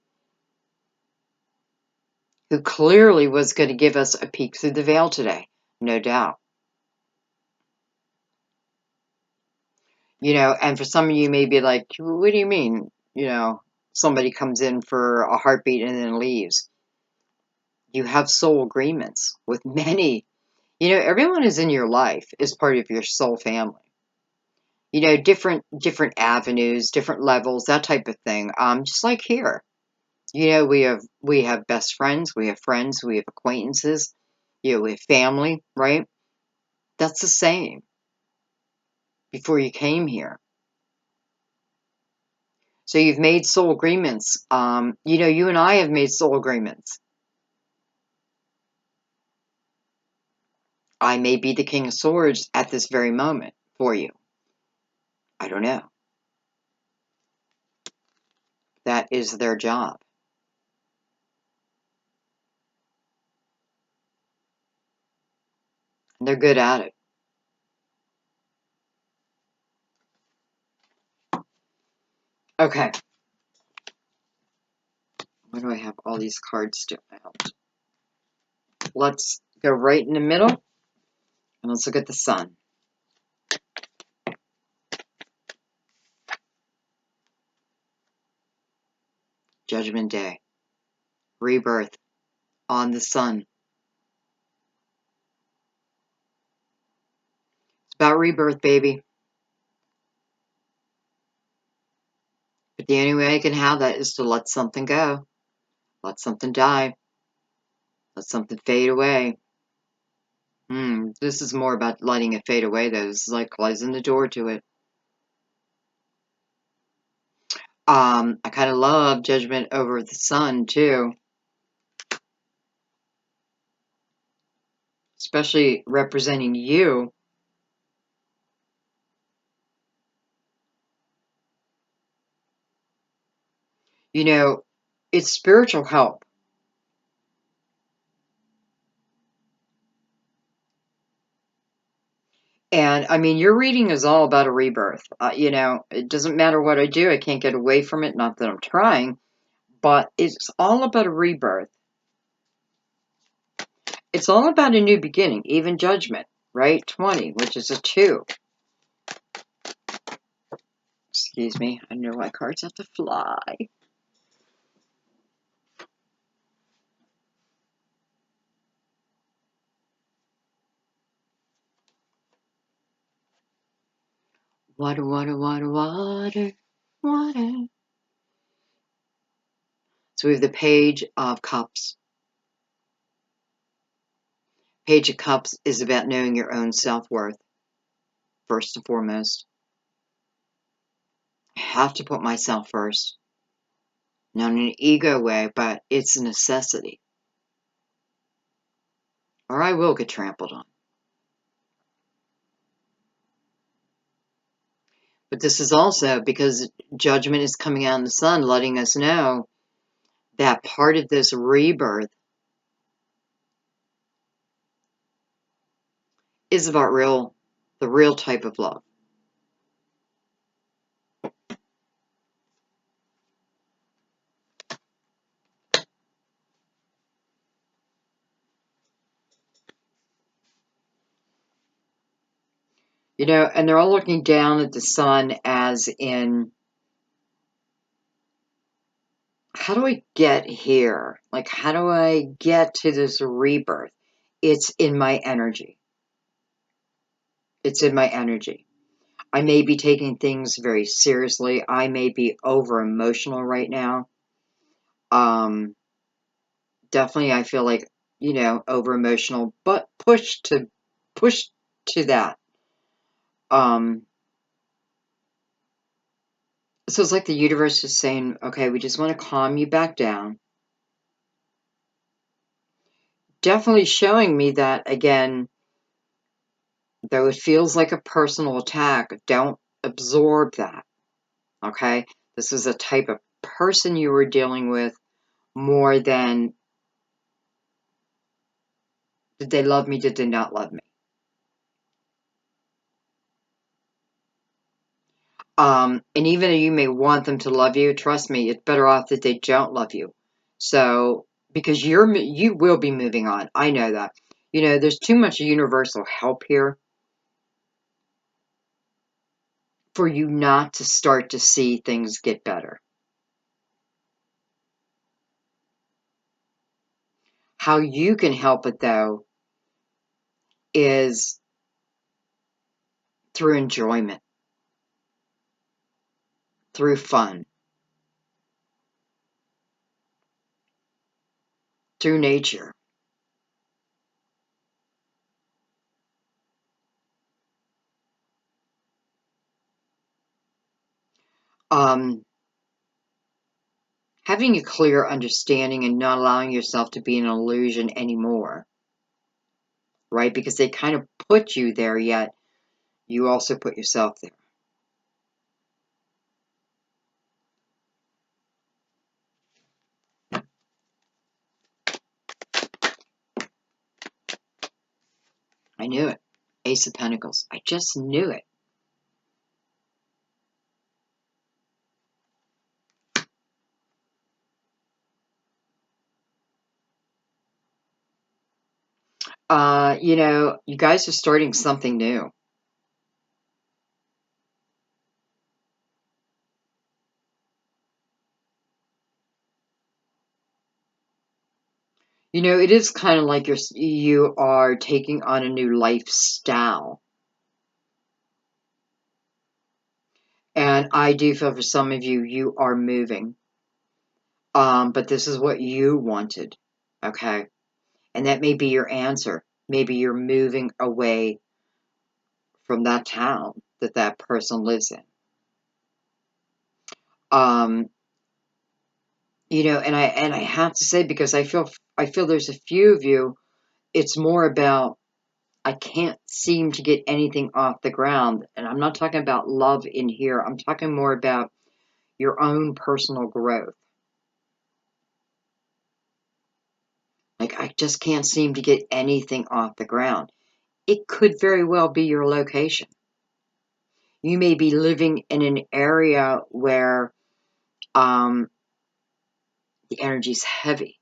who clearly was going to give us a peek through the veil today, no doubt. And for some of you may be like, what do you mean? Somebody comes in for a heartbeat and then leaves. You have soul agreements with many. Everyone who's in your life is part of your soul family. Different avenues, different levels, that type of thing. Just like here. We have best friends, we have friends, we have acquaintances, we have family, right? That's the same before you came here. So you've made soul agreements. You and I have made soul agreements. I may be the King of Swords at this very moment for you. I don't know. That is their job. And they're good at it. Okay. Why do I have all these cards still out? Let's go right in the middle. And let's look at the sun. Judgment Day. Rebirth. On the sun. It's about rebirth, baby. But the only way I can have that is to let something go. Let something die. Let something fade away. This is more about letting it fade away, though. This is like closing the door to it. I kind of love Judgment over the sun, too. Especially representing you. It's spiritual help. And I mean, your reading is all about a rebirth. You know, it doesn't matter what I do, I can't get away from it. Not that I'm trying, but it's all about a rebirth. It's all about a new beginning, even judgment, right? 20, which is a 2. Excuse me, I know my cards have to fly. Water, water, water, water, water. So we have the Page of Cups. Page of Cups is about knowing your own self-worth, first and foremost. I have to put myself first. Not in an ego way, but it's a necessity. Or I will get trampled on. But this is also because judgment is coming out in the sun, letting us know that part of this rebirth is about the real type of love. You know, and they're all looking down at the sun as in, how do I get here? Like, how do I get to this rebirth? It's in my energy. It's in my energy. I may be taking things very seriously. I may be over emotional right now. Definitely I feel like, you know, over emotional, but push to that. So it's like the universe is saying, okay, we just want to calm you back down. Definitely showing me that, again, though it feels like a personal attack, don't absorb that, okay? This is a type of person you were dealing with more than, did they love me, did they not love me? And even though you may want them to love you, trust me, it's better off that they don't love you. So, because you will be moving on. I know that. You know, there's too much universal help here for you not to start to see things get better. How you can help it, though, is through enjoyment, through fun, through nature. Um, Having a clear understanding and not allowing yourself to be an illusion anymore, right? Because they kind of put you there, yet you also put yourself there. I knew it. Ace of Pentacles. I just knew it. You know, you guys are starting something new. You know, it is kind of like you are taking on a new lifestyle. And I do feel for some of you, you are moving. But this is what you wanted. Okay. And that may be your answer. Maybe you're moving away from that town that that person lives in. Um, you know, and I have to say, because I feel there's a few of you, it's more about, I can't seem to get anything off the ground. And I'm not talking about love in here. I'm talking more about your own personal growth. Like, I just can't seem to get anything off the ground. it could very well be your location. You may be living in an area where the energy's heavy.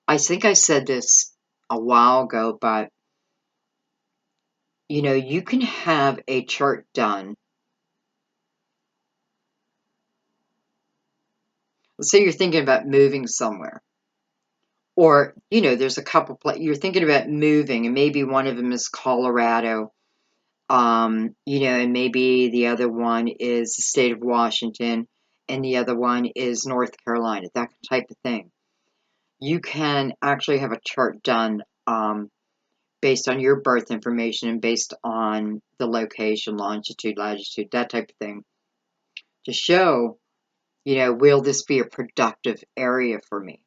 I think I said this a while ago, but you know, you can have a chart done. Let's say you're thinking about moving somewhere. Or, you know, there's a couple you're thinking about moving, and maybe one of them is Colorado. You know, and maybe the other one is the state of Washington, and the other one is North Carolina, that type of thing. You can actually have a chart done based on your birth information and based on the location, longitude, latitude, that type of thing, to show, you know, will this be a productive area for me?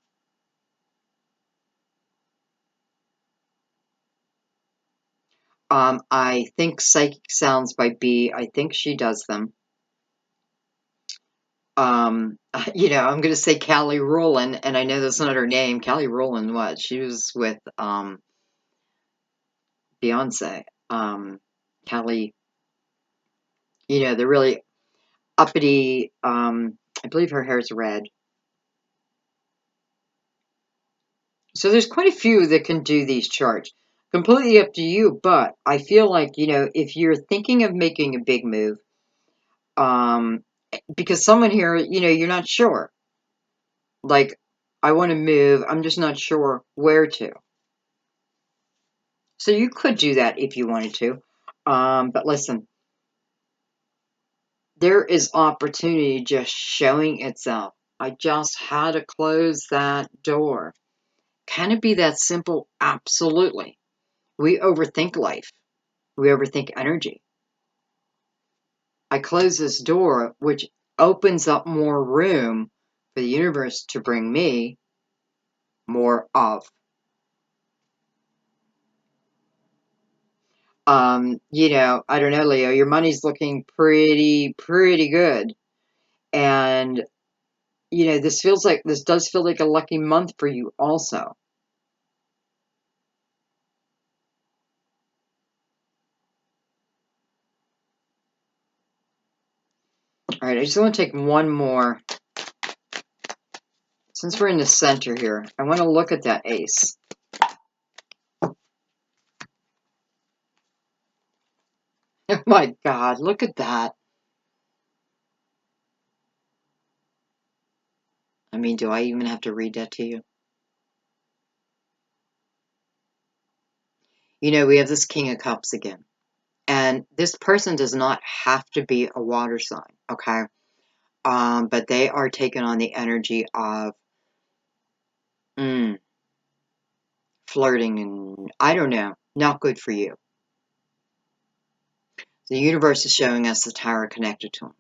I think Psychic Sounds by B, I think she does them. You know, I'm going to say Callie Rowland, and I know that's not her name. Callie Rowland, what? She was with Beyonce. Callie, you know, the really uppity, I believe her hair's red. So there's quite a few that can do these charts. Completely up to you, but I feel like, you know, if you're thinking of making a big move, um, because someone here, you know, you're not sure. Like, I want to move, I'm just not sure where to. So you could do that if you wanted to. But listen, there is opportunity just showing itself. I just had to close that door. Can it be that simple? Absolutely. We overthink life. We overthink energy. I close this door, which opens up more room for the universe to bring me more of. You know, I don't know, Leo, your money's looking pretty good. And, you know, this does feel like a lucky month for you also. All right, I just want to take one more. Since we're in the center here, I want to look at that ace. Oh my God, look at that. I mean, do I even have to read that to you? You know, we have this King of Cups again. And this person does not have to be a water sign, okay? But they are taking on the energy of flirting and, I don't know, not good for you. The universe is showing us the tower connected to him.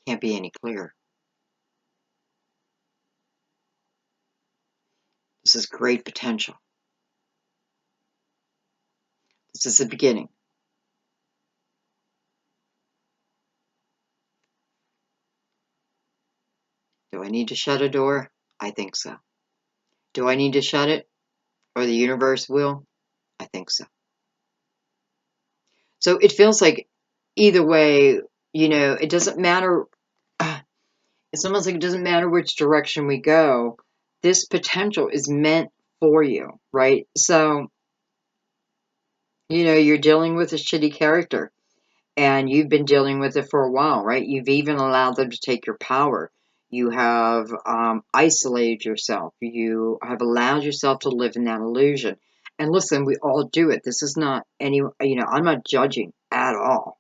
Can't be any clearer. This is great potential. This is the beginning. Do I need to shut a door? I think so. Do I need to shut it? Or the universe will? I think so. So it feels like either way, you know, it doesn't matter. It's almost like it doesn't matter which direction we go. This potential is meant for you, right? So, you know, you're dealing with a shitty character and you've been dealing with it for a while, right? You've even allowed them to take your power. You have isolated yourself. You have allowed yourself to live in that illusion. And listen, we all do it. This is not any, you know, I'm not judging at all.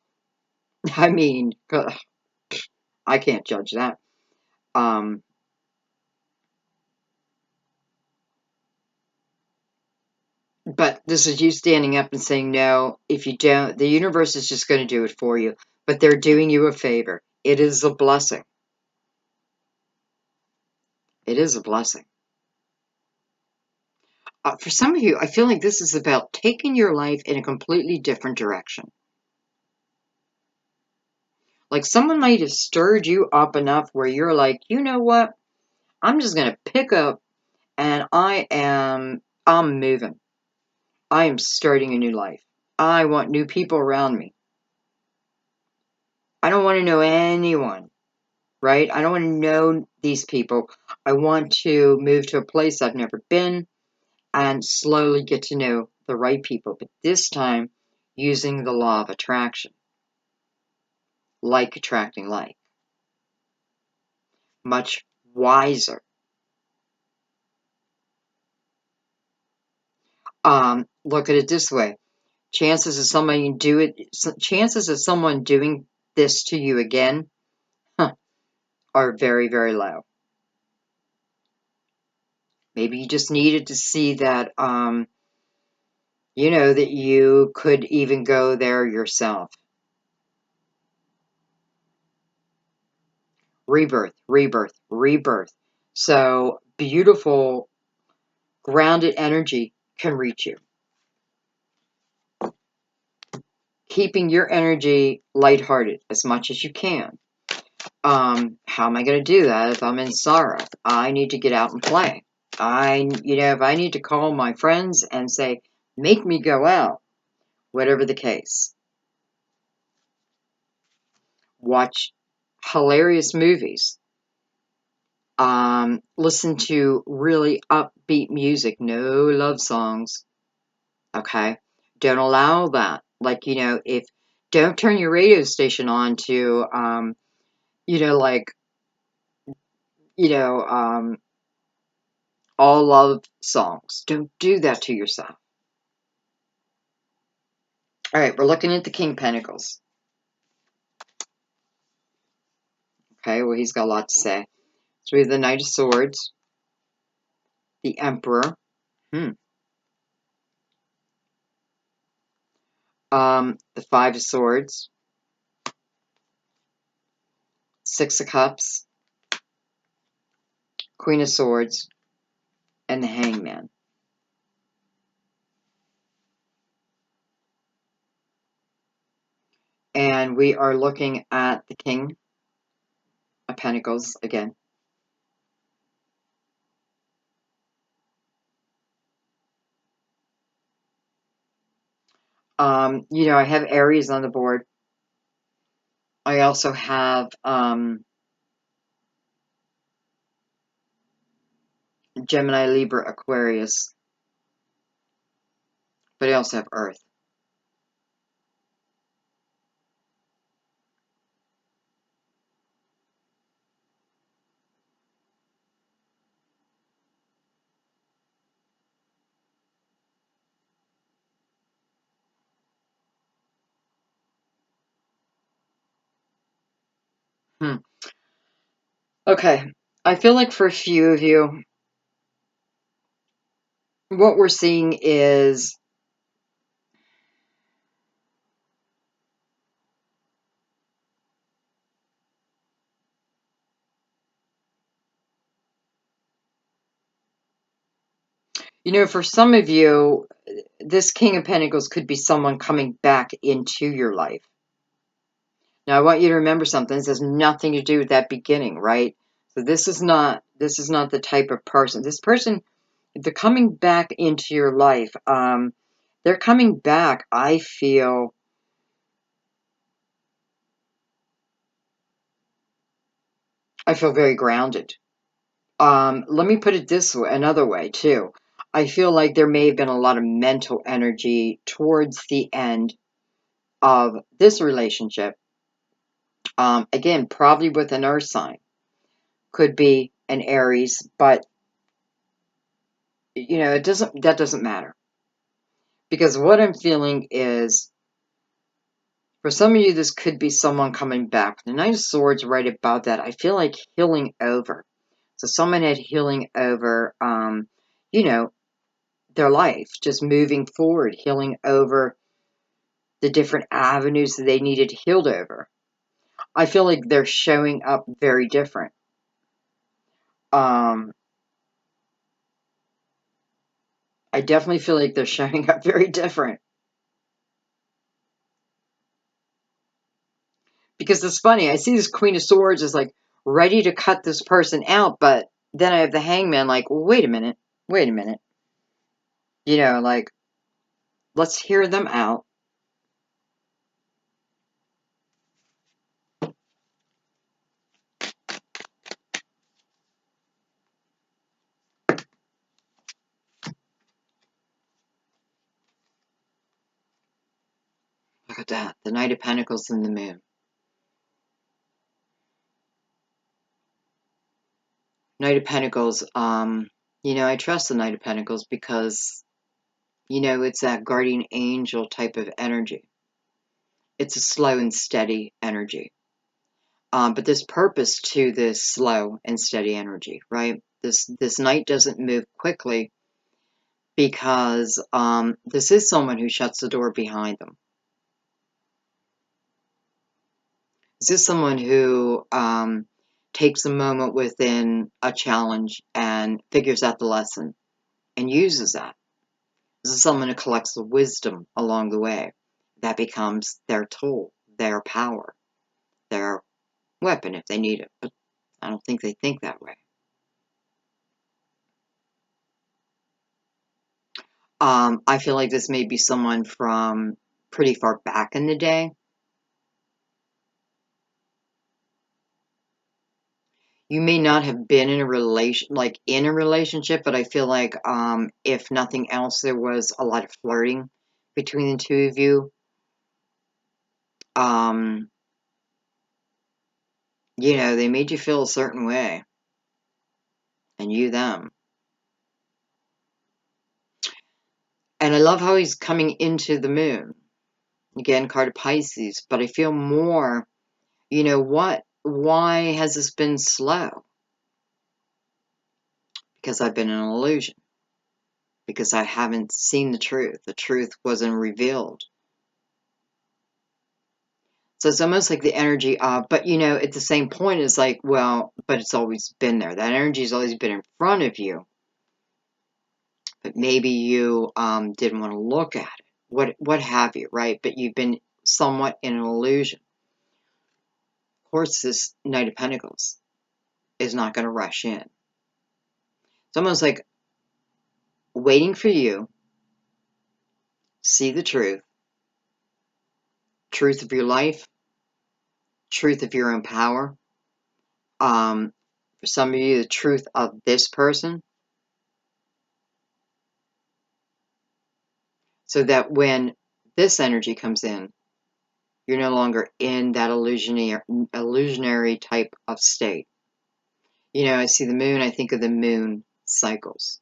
I mean, I can't judge that. Um, but this is you standing up and saying, no, if you don't, the universe is just going to do it for you. But they're doing you a favor. It is a blessing. It is a blessing. For some of you, I feel like this is about taking your life in a completely different direction. Like someone might have stirred you up enough where you're like, you know what? I'm just going to pick up and I'm moving. I am starting a new life. I want new people around me. I don't want to know anyone, right? I don't want to know these people. I want to move to a place I've never been and slowly get to know the right people, but this time using the law of attraction, like attracting like, much wiser. Look at it this way. Chances of chances of someone doing this to you again, are very, very low. Maybe you just needed to see that, that you could even go there yourself. Rebirth, rebirth, rebirth. So beautiful, grounded energy can reach you. Keeping your energy lighthearted as much as you can. How am I going to do that if I'm in sorrow? I need to get out and play. If I need to call my friends and say, make me go out, whatever the case. Watch hilarious movies. Listen to really upbeat music, no love songs. Okay? Don't allow that. Like, if don't turn your radio station on to, like, all love songs. Don't do that to yourself. All right, we're looking at the King Pentacles. Okay, well, he's got a lot to say. So we have the Knight of Swords, the Emperor, the Five of Swords, Six of Cups, Queen of Swords, and the Hangman. And we are looking at the King of Pentacles again. I have Aries on the board. I also have Gemini, Libra, Aquarius. But I also have Earth. Okay, I feel like for a few of you, what we're seeing is for some of you, this King of Pentacles could be someone coming back into your life. Now, I want you to remember something. This has nothing to do with that beginning, right? So this is not the type of person. This person, if they're coming back into your life, they're coming back, I feel very grounded. Let me put it this way, another way too. I feel like there may have been a lot of mental energy towards the end of this relationship. Again, probably with an earth sign. Could be an Aries, but that doesn't matter. Because what I'm feeling is, for some of you, this could be someone coming back. The Knight of Swords right above that, I feel like healing over. So someone had healing over, their life, just moving forward, healing over the different avenues that they needed healed over. I feel like they're showing up very different. I definitely feel like they're showing up very different. Because it's funny, I see this Queen of Swords is like ready to cut this person out, but then I have the Hangman like, well, wait a minute. You know, like, let's hear them out. Look at that. The Knight of Pentacles and the Moon. Knight of Pentacles, you know, I trust the Knight of Pentacles because, you know, it's that guardian angel type of energy. It's a slow and steady energy. But there's purpose to this slow and steady energy, right? This knight doesn't move quickly because this is someone who shuts the door behind them. This is someone who takes a moment within a challenge and figures out the lesson and uses that. This is someone who collects the wisdom along the way. That becomes their tool, their power, their weapon if they need it. But I don't think they think that way. I feel like this may be someone from pretty far back in the day. You may not have been in a relationship, but I feel like if nothing else, there was a lot of flirting between the two of you. You know, they made you feel a certain way, and you them. And I love how he's coming into the moon. Again, card of Pisces, but I feel more, you know, why has this been slow? Because I've been in an illusion. Because I haven't seen the truth. The truth wasn't revealed. So it's almost like the energy of, but you know, at the same point, it's like, well, but it's always been there. That energy has always been in front of you. But maybe you didn't want to look at it. What have you, right? But you've been somewhat in an illusion. Of course, this Knight of Pentacles is not going to rush in. It's almost like waiting for you, see the truth of your life, truth of your own power. For some of you, the truth of this person. So that when this energy comes in, you're no longer in that illusionary type of state. You know, I see the moon, I think of the moon cycles.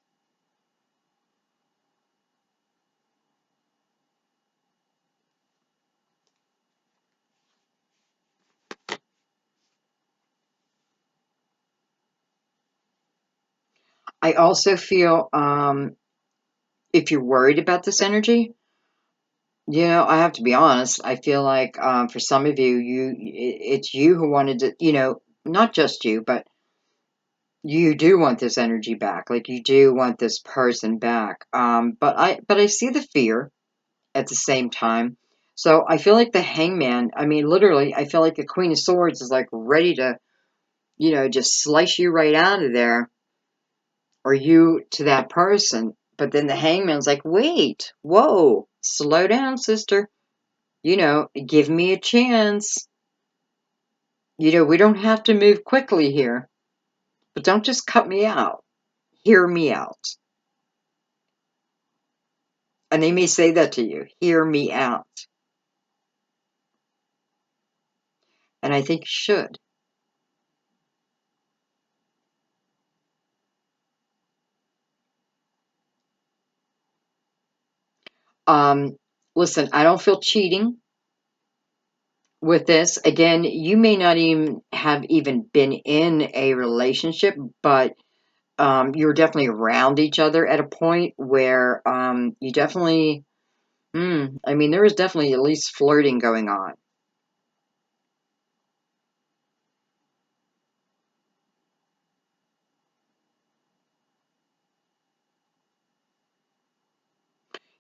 I also feel if you're worried about this energy, you know, I have to be honest. I feel like for some of you, it's you who wanted to, you know, not just you, but you do want this energy back. Like you do want this person back. But I see the fear at the same time. So I feel like the Hangman. I mean, literally, I feel like the Queen of Swords is like ready to, you know, just slice you right out of there, or you to that person. But then the Hangman's like, wait, whoa, slow down, sister. You know, give me a chance. You know, we don't have to move quickly here, but don't just cut me out. Hear me out. And they may say that to you. Hear me out. And I think you should. Um, Listen, I don't feel cheating with this. Again, you may not even have even been in a relationship, but you're definitely around each other at a point where you definitely, I mean, there is definitely at least flirting going on.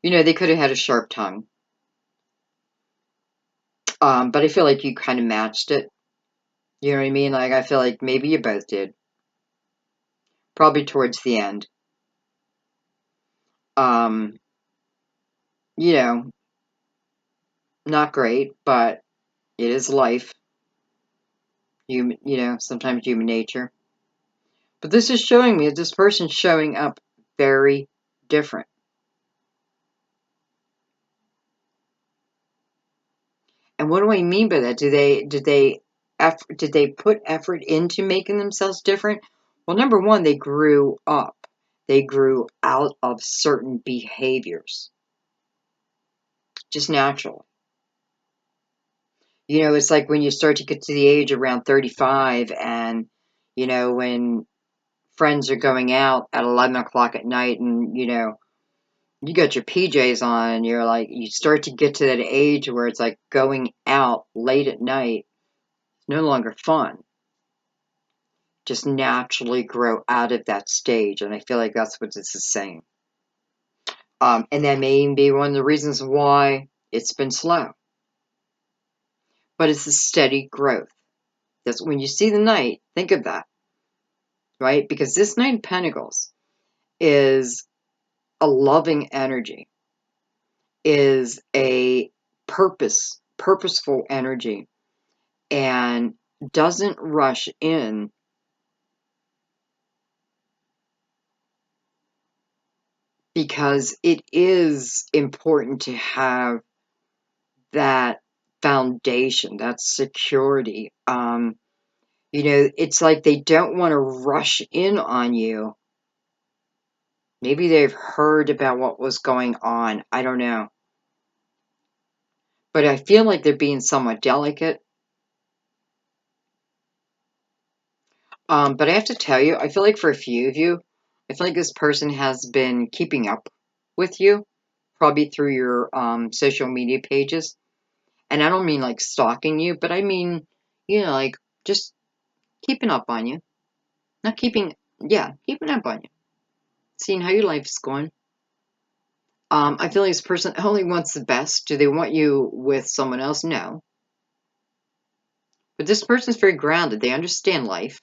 You know, they could have had a sharp tongue. But I feel like you kind of matched it. You know what I mean? Like, I feel like maybe you both did. probably towards the end. You know, not great, but it is life. Sometimes human nature. But this is showing me that this person's showing up very different. And what do I mean by that? Did they put effort into making themselves different? Well, number one, they grew up. They grew out of certain behaviors, just naturally. It's like when you start to get to the age around 35 and, when friends are going out at 11 o'clock at night and, you got your PJs on and you're like, you start to get to that age where it's like going out late at night, no longer fun. Just naturally grow out of that stage. And I feel like that's what this is saying. And that may even be one of the reasons why it's been slow. But it's a steady growth. That's when you see the Knight, think of that, right? Because this Knight of Pentacles is a loving energy, is a purposeful energy, and doesn't rush in because it is important to have that foundation, that security. It's like they don't want to rush in on you. Maybe they've heard about what was going on. I don't know. But I feel like they're being somewhat delicate. But I have to tell you, I feel like for a few of you, I feel like this person has been keeping up with you, probably through your social media pages. And I don't mean like stalking you, but I mean, like just keeping up on you. Not keeping, yeah, keeping up on you. Seeing how your life is going. I feel like this person only wants the best. Do they want you with someone else? No. But this person's very grounded. They understand life.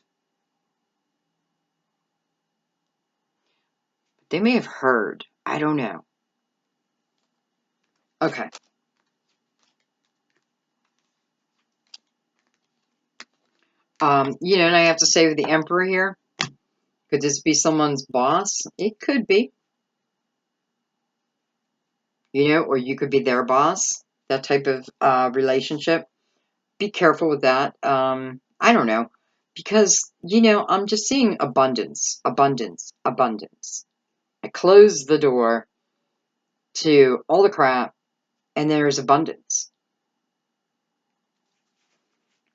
They may have heard. I don't know. Okay. And I have to say with the Emperor here, could this be someone's boss? It could be. Or you could be their boss. That type of relationship. Be careful with that. I don't know. Because, I'm just seeing abundance, abundance, abundance. I close the door to all the crap, and there's abundance.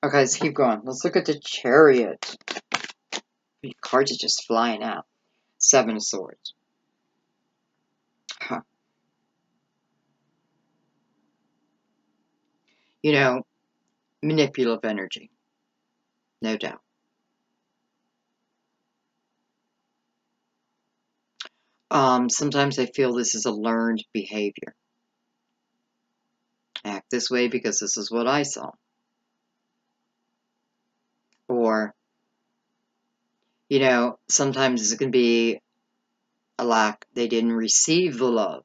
Okay, let's keep going. Let's look at the Chariot. The cards are just flying out. Seven of Swords. Huh. Manipulative energy. No doubt. Sometimes I feel this is a learned behavior. Act this way because this is what I saw. Or, sometimes it can be a lack. They didn't receive the love.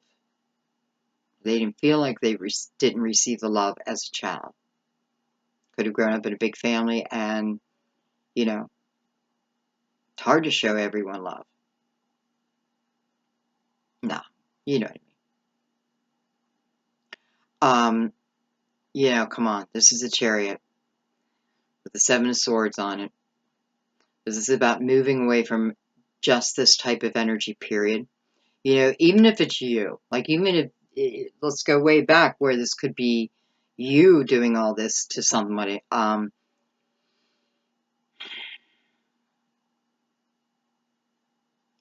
They didn't feel like they didn't receive the love as a child. Could have grown up in a big family and, it's hard to show everyone love. No, you know what I mean. Come on. This is a Chariot with the Seven of Swords on it. This is about moving away from just this type of energy, period. Even if it's you, like even if, let's go way back where this could be you doing all this to somebody.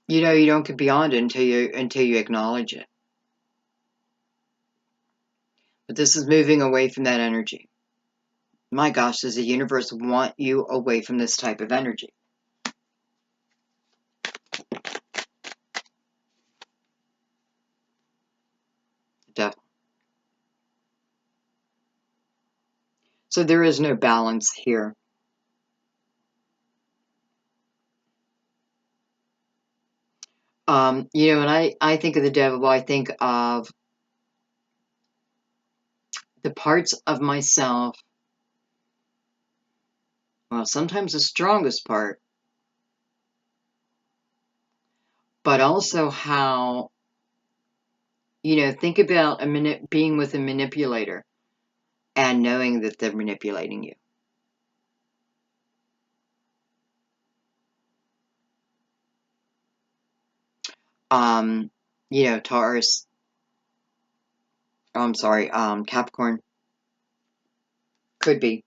You don't get beyond it until you acknowledge it. But this is moving away from that energy. My gosh, does the universe want you away from this type of energy? Definitely. So there is no balance here. You know, when I think of the devil, I think of the parts of myself, well, sometimes the strongest part, but also how, you know, think about being with a manipulator and knowing that they're manipulating you. Um, you know, Taurus, I'm sorry, Capricorn, could be.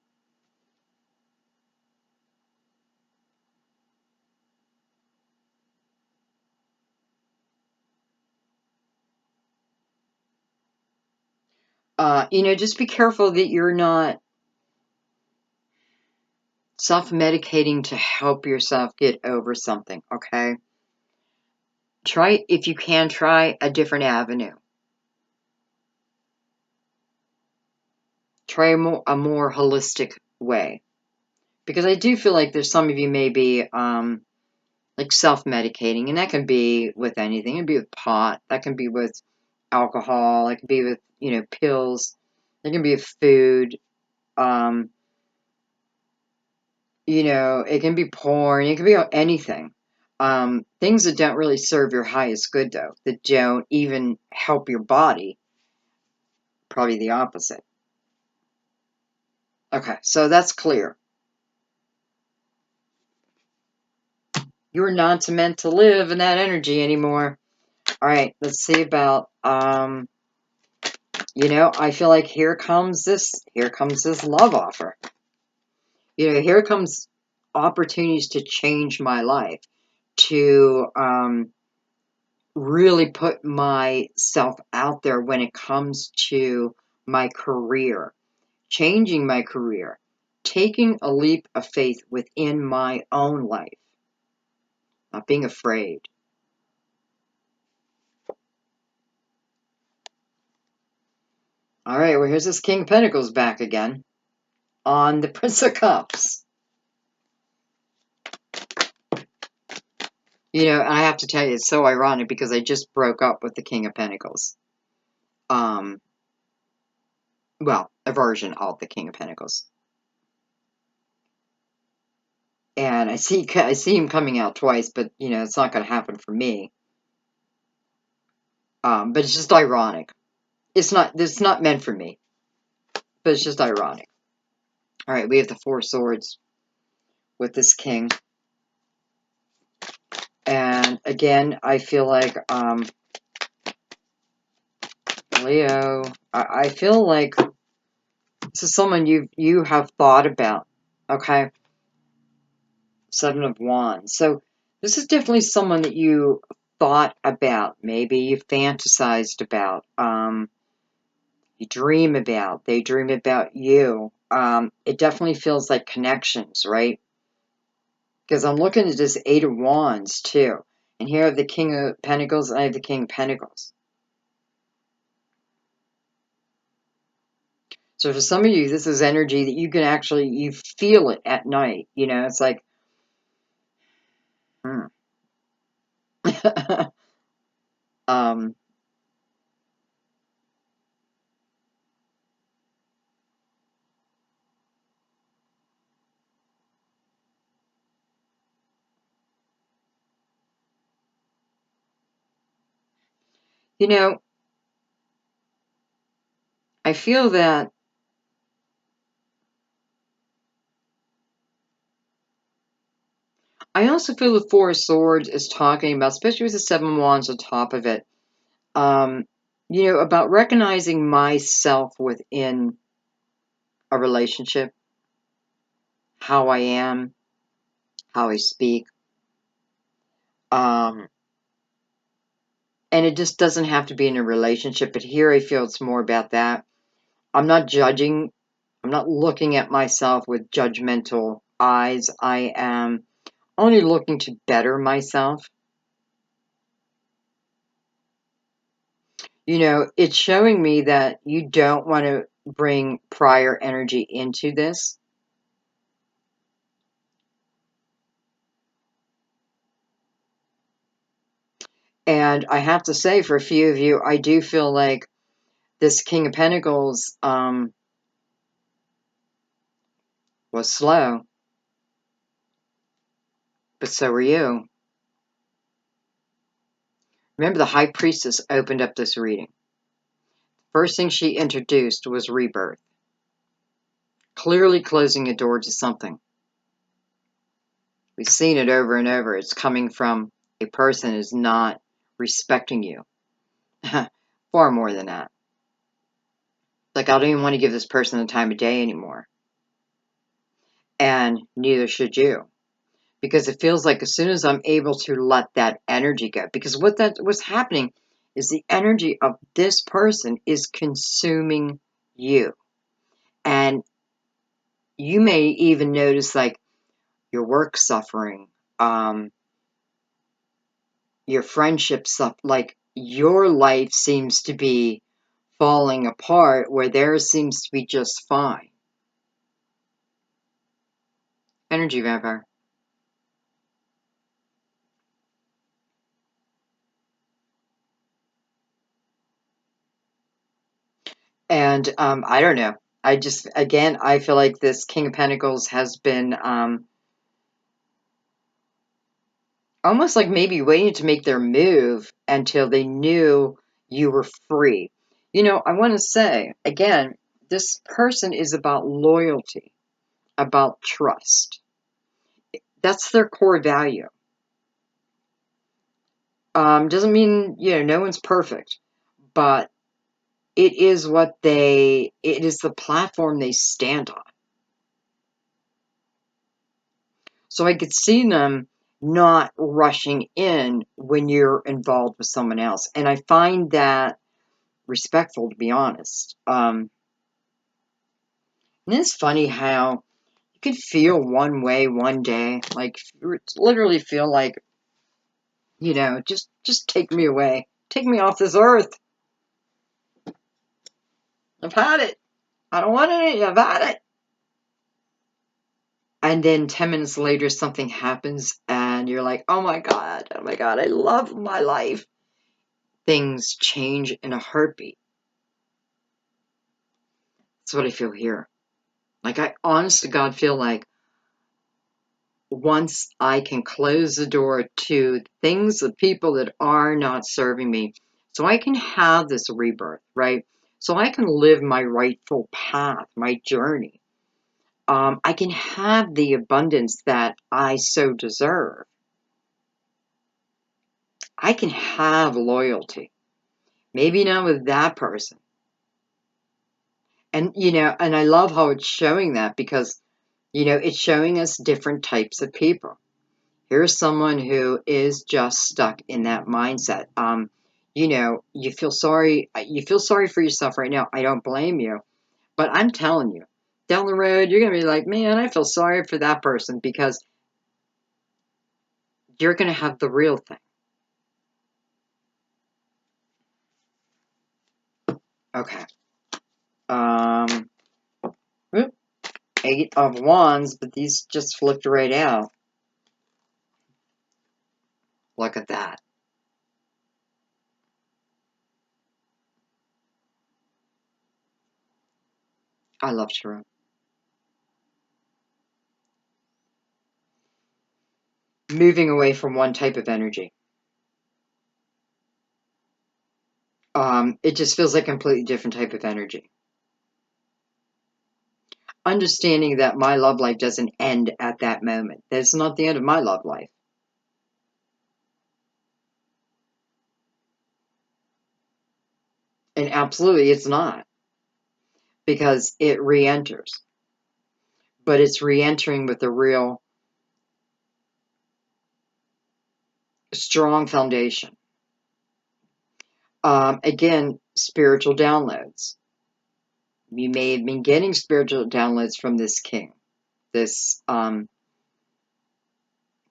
You know, just be careful that you're not self-medicating to help yourself get over something, okay? Try, if you can, try a different avenue. Try a more holistic way. Because I do feel like there's some of you may be like self-medicating, and that can be with anything. It can be with pot, that can be with alcohol, it can be with, you know, pills, it can be with food, um, you know, it can be porn, it can be anything. Things that don't really serve your highest good, though, that don't even help your body, probably the opposite. Okay, so that's clear. You're not meant to live in that energy anymore. All right, let's see about, you know, I feel like here comes this love offer. You know, here comes opportunities to change my life, to really put myself out there when it comes to my career, changing my career, taking a leap of faith within my own life, not being afraid. All right, well, here's this King of Pentacles back again on the Prince of Cups. You know, I have to tell you, it's so ironic because I just broke up with the King of Pentacles. Um, well, a version of the King of Pentacles. And I see him coming out twice, but, you know, it's not going to happen for me. But it's just ironic. It's not meant for me, but it's just ironic. All right, we have the Four Swords with this king. And again, I feel like, Leo, I feel like this is someone you have thought about, okay? Seven of Wands. So this is definitely someone that you thought about, maybe you fantasized about, you dream about, they dream about you. It definitely feels like connections, right? Because I'm looking at this Eight of Wands too. And here I have the King of Pentacles, and I have the King of Pentacles. So for some of you, this is energy that you can actually, you feel it at night. You know, it's like, hmm. um, you know, I feel that I also feel the Four of Swords is talking about, especially with the Seven of Wands on top of it, um, you know, about recognizing myself within a relationship, how I am, how I speak. Um, and it just doesn't have to be in a relationship, but here I feel it's more about that. I'm not judging. I'm not looking at myself with judgmental eyes. I am only looking to better myself. You know, it's showing me that you don't want to bring prior energy into this. And I have to say, for a few of you, I do feel like this King of Pentacles was slow, but so were you. Remember, the High Priestess opened up this reading. First thing she introduced was rebirth. Clearly closing a door to something. We've seen it over and over. It's coming from a person who's not respecting you. Far more than that. Like, I don't even want to give this person the time of day anymore. And neither should you. Because it feels like as soon as I'm able to let that energy go, because what's happening is the energy of this person is consuming you. And you may even notice, like, your work suffering, your friendships, like, your life seems to be falling apart where theirs seems to be just fine. Energy vampire. And I don't know. Again, I feel like this King of Pentacles has been almost like maybe waiting to make their move until they knew you were free. You know, I want to say, again, this person is about loyalty, about trust. That's their core value. Doesn't mean, no one's perfect, but it is it is the platform they stand on. So I could see them not rushing in when you're involved with someone else. And I find that respectful, to be honest. And it's funny how you could feel one way one day, like literally feel like, just take me away. Take me off this earth. I've had it. I don't want any. I've had it. And then 10 minutes later, something happens and you're like, oh my God, I love my life. Things change in a heartbeat. That's what I feel here. Like, I honest to God feel like once I can close the door to things, the people that are not serving me, so I can have this rebirth, right? So I can live my rightful path, my journey. I can have the abundance that I so deserve. I can have loyalty. Maybe not with that person. And, and I love how it's showing that because, it's showing us different types of people. Here's someone who is just stuck in that mindset. You feel sorry for yourself right now. I don't blame you. But I'm telling you, down the road, you're going to be like, man, I feel sorry for that person because you're going to have the real thing. Okay. Whoop, 8 of Wands, but these just flipped right out. Look at that. I love Chariot. Moving away from one type of energy. It just feels like a completely different type of energy. Understanding that my love life doesn't end at that moment. That's not the end of my love life. And absolutely it's not. Because it re-enters. But it's re-entering with a real strong foundation. Again, spiritual downloads. You may have been getting spiritual downloads from this king. This,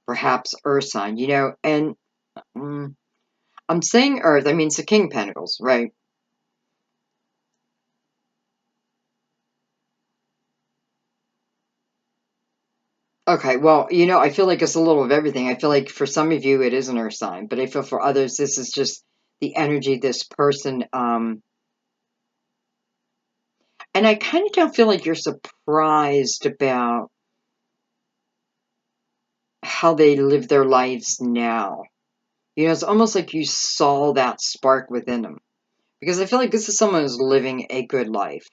perhaps earth sign, and I'm saying earth, I mean, it's a King of Pentacles, right? Okay, well, I feel like it's a little of everything. I feel like for some of you it is an earth sign, but I feel for others this is just the energy this person, and I kind of don't feel like you're surprised about how they live their lives now. It's almost like you saw that spark within them. Because I feel like this is someone who's living a good life.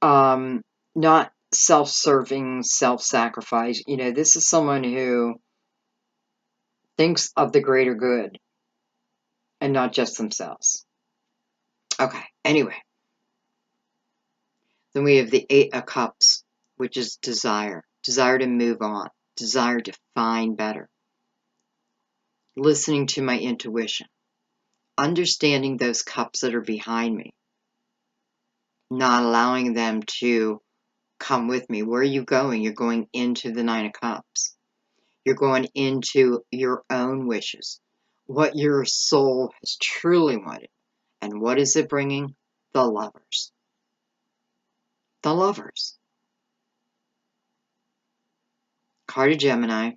Not self-serving, self-sacrifice. This is someone who thinks of the greater good and not just themselves. Okay, anyway. Then we have the Eight of Cups, which is desire. Desire to move on. Desire to find better. Listening to my intuition. Understanding those cups that are behind me. Not allowing them to come with me. Where are you going? You're going into the Nine of Cups. You're going into your own wishes. What your soul has truly wanted. And what is it bringing? The Lovers. The Lovers. Card of Gemini.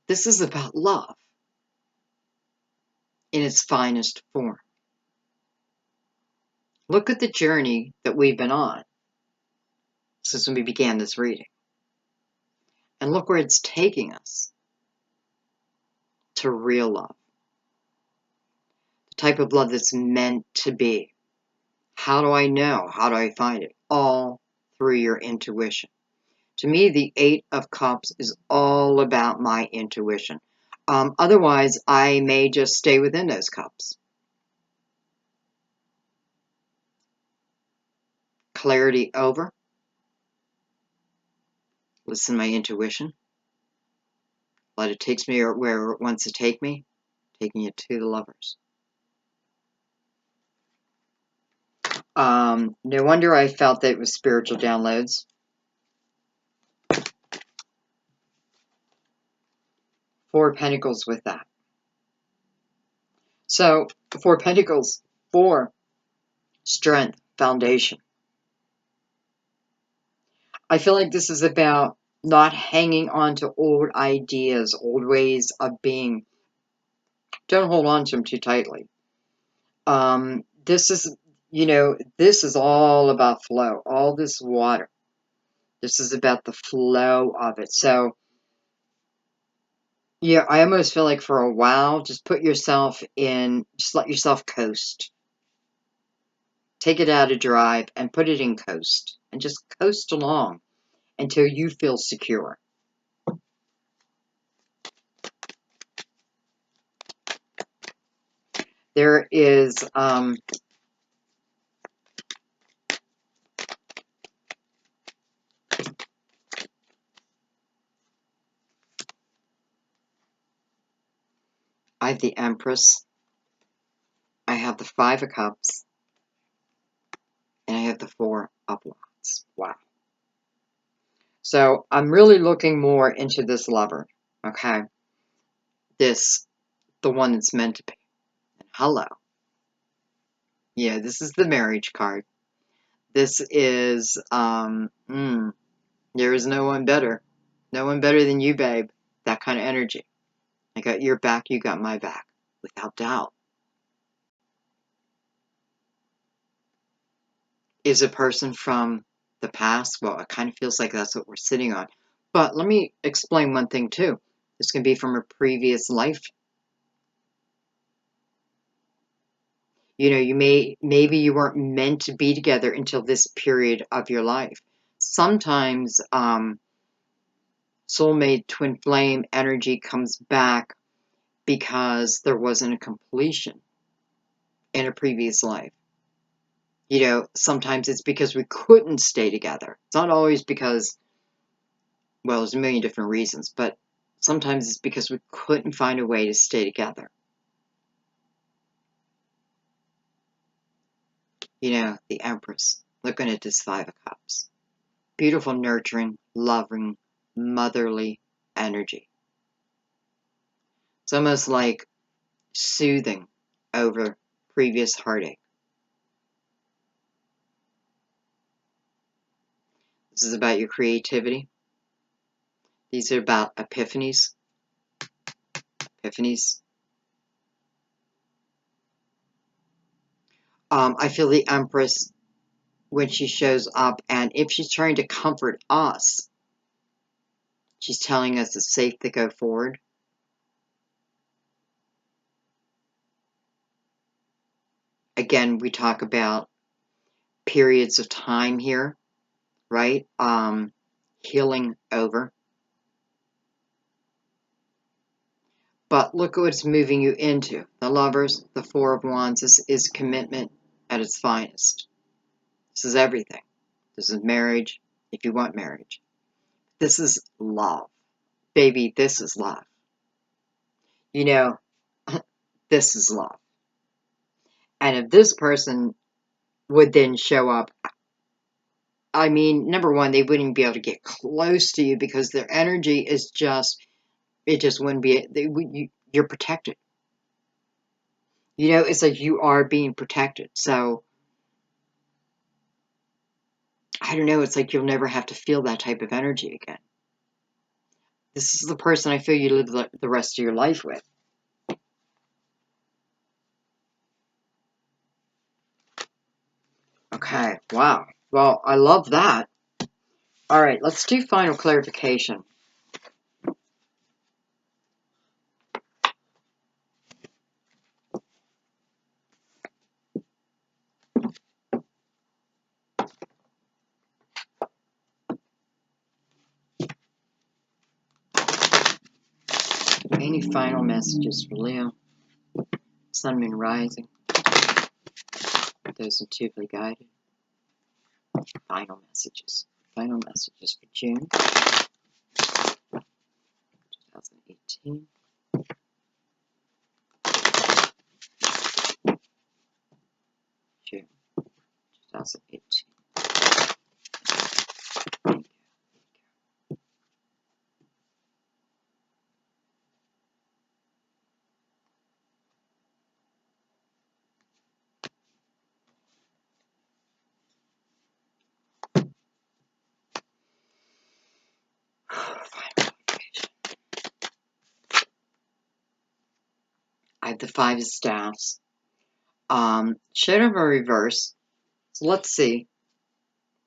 This is about love in its finest form. Look at the journey that we've been on since we began this reading. And look where it's taking us. To real love. The type of love that's meant to be. How do I know? How do I find it? All through your intuition. To me, the Eight of Cups is all about my intuition. Otherwise, I may just stay within those cups. Clarity over. Listen to my intuition. Let it take me where it wants to take me. Taking you to the Lovers. No wonder I felt that it was spiritual downloads. Four of Pentacles with that. So, Four of Pentacles, four, strength, foundation. I feel like this is about not hanging on to old ideas, old ways of being. Don't hold on to them too tightly. This is, this is all about flow. All this water. This is about the flow of it. So, yeah, I almost feel like for a while, just put yourself in, just let yourself coast. Take it out of drive and put it in coast. And just coast along until you feel secure. There is, I have the Empress. I have the Five of Cups. And I have the Four of Wands. Wow. So I'm really looking more into this lover. Okay. The one that's meant to be. And hello. Yeah, this is the marriage card. This is, there is no one better. No one better than you, babe. That kind of energy. I got your back, you got my back. Without doubt. Is a person from the past? Well, it kind of feels like that's what we're sitting on. But let me explain one thing too. This can be from a previous life. Maybe you weren't meant to be together until this period of your life. Sometimes soulmate twin flame energy comes back because there wasn't a completion in a previous life. Sometimes it's because we couldn't stay together. It's not always because, well, there's a million different reasons, but sometimes it's because we couldn't find a way to stay together. The Empress, looking at this Five of Cups. Beautiful, nurturing, loving, motherly energy. It's almost like soothing over previous heartache. This is about your creativity, These are about epiphanies. Epiphanies. I feel the Empress when she shows up, and if she's trying to comfort us, she's telling us it's safe to go forward. Again, we talk about periods of time here, right? Healing over. But look at what it's moving you into. The Lovers, the Four of Wands is commitment at its finest. This is everything. This is marriage, if you want marriage. This is love. Baby, this is love. You know, this is love. And if this person would then show up, I mean, number one, they wouldn't be able to get close to you because their energy is just, it just wouldn't be, you're protected. You know, it's like you are being protected. So, I don't know, it's like you'll never have to feel that type of energy again. This is the person I feel you live the rest of your life with. Okay, wow. Well, I love that. All right, let's do final clarification. Any final messages for Leo? Sun, Moon, Rising. Those intuitively guided. Final messages. Final messages for June 2018. June 2018. I have the Five of Staffs. Showed up in reverse. So let's see.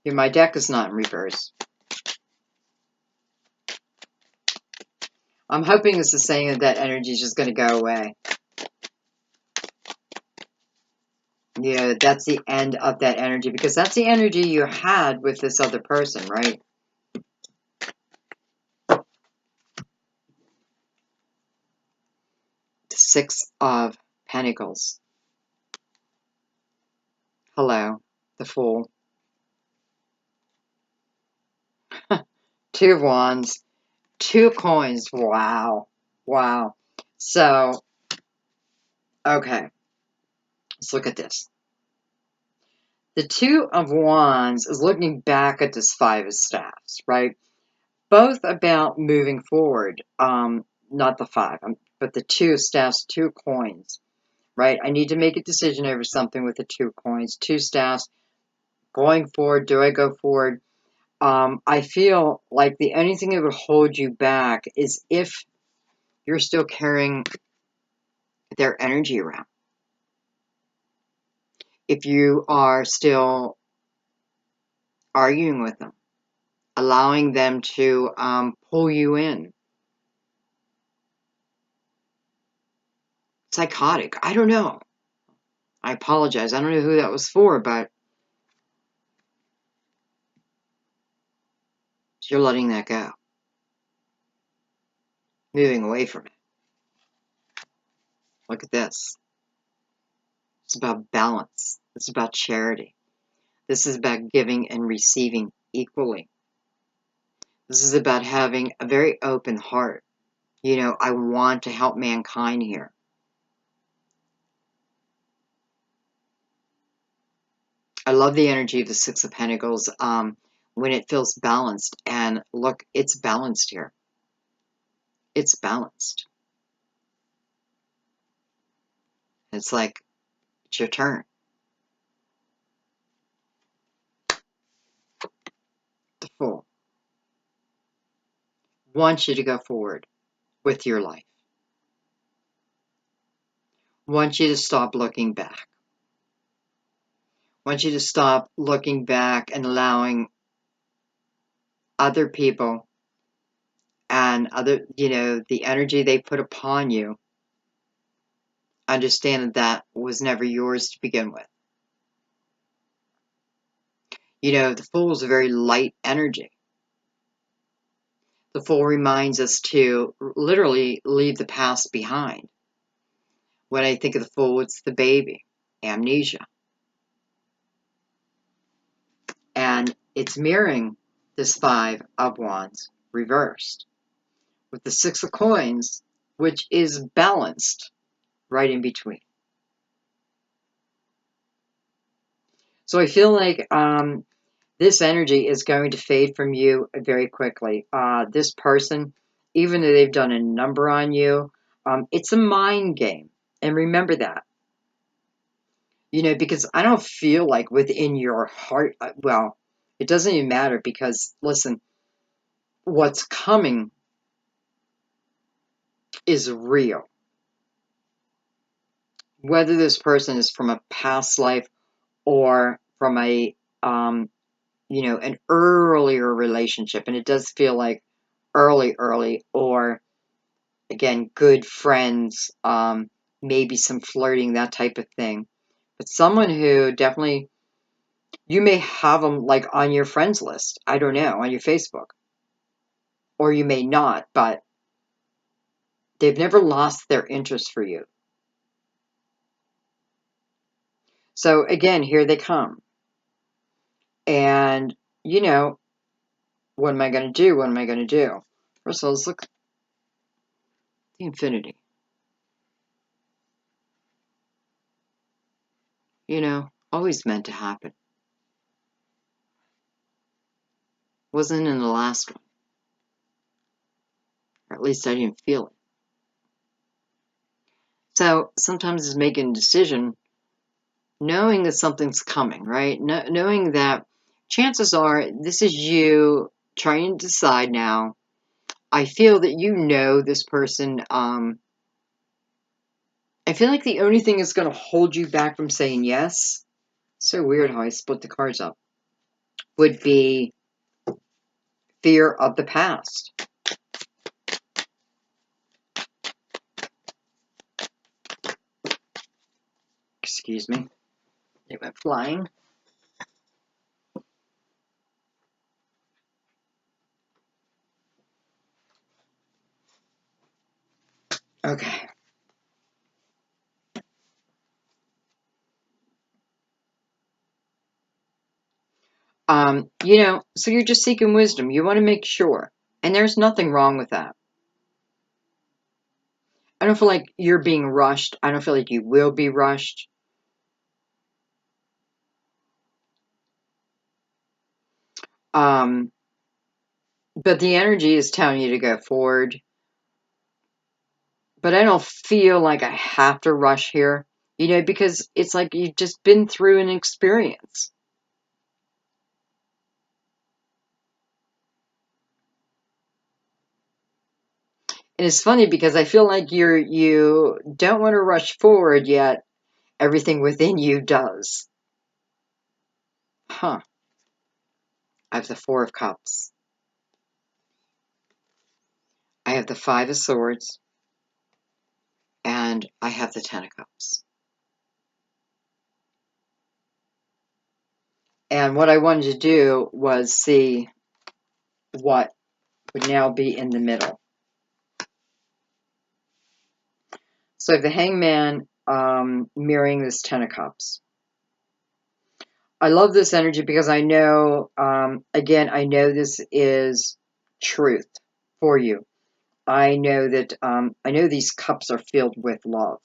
Here, my deck is not in reverse. I'm hoping this is saying that that energy is just going to go away. Yeah, that's the end of that energy, because that's the energy you had with this other person, right? The Six of Pentacles. Hello, the Fool. Two of Wands. Two coins. Wow. Wow. So, okay. Let's look at this. The Two of Wands is looking back at this Five of Staffs, right? Both about moving forward. Not the five, but the Two of Staffs, two coins, right? I need to make a decision over something with the two coins. Two staffs. Going forward, do I go forward? I feel like the only thing that would hold you back is if you're still carrying their energy around. If you are still arguing with them, allowing them to pull you in. Psychotic. I don't know. I apologize. I don't know who that was for, but you're letting that go. Moving away from it. Look at this. It's about balance. It's about charity. This is about giving and receiving equally. This is about having a very open heart. You know, I want to help mankind here. I love the energy of the Six of Pentacles when it feels balanced. And look, it's balanced here. It's balanced. It's like, it's your turn. The Fool. wants you to go forward with your life. Wants you to stop looking back. Wants you to stop looking back and allowing other people and other, the energy they put upon you, understand that that was never yours to begin with. The Fool is a very light energy. The Fool reminds us to literally leave the past behind. When I think of the Fool, it's the baby, amnesia. And it's mirroring this Five of Wands reversed with the Six of Coins, which is balanced right in between. So I feel like this energy is going to fade from you very quickly. This person, even though they've done a number on you, it's a mind game. And remember that. Because I don't feel like within your heart, well, it doesn't even matter because, listen, what's coming is real. Whether this person is from a past life or from an earlier relationship, and it does feel like early, or again, good friends, maybe some flirting, that type of thing. But someone who definitely, you may have them like on your friends list, I don't know, on your Facebook. Or you may not, but they've never lost their interest for you. So again, here they come. And, what am I going to do? What am I going to do? First of all, let's look at the infinity. Always meant to happen. Wasn't in the last one. Or at least I didn't feel it. So sometimes it's making a decision knowing that something's coming, right? Knowing that chances are this is you trying to decide now. I feel that this person. I feel like the only thing that's going to hold you back from saying yes, so weird how I split the cards up, would be fear of the past. Excuse me. They went flying. Okay. So you're just seeking wisdom. You want to make sure. And there's nothing wrong with that. I don't feel like you're being rushed. I don't feel like you will be rushed. But the energy is telling you to go forward. But I don't feel like I have to rush here, because it's like you've just been through an experience. And it's funny because I feel like you don't want to rush forward, yet everything within you does. Huh. I have the Four of Cups. I have the Five of Swords. And I have the Ten of Cups. And what I wanted to do was see what would now be in the middle. So the Hangman mirroring this Ten of Cups. I love this energy because I know, again, I know this is truth for you. I know that, I know these cups are filled with love.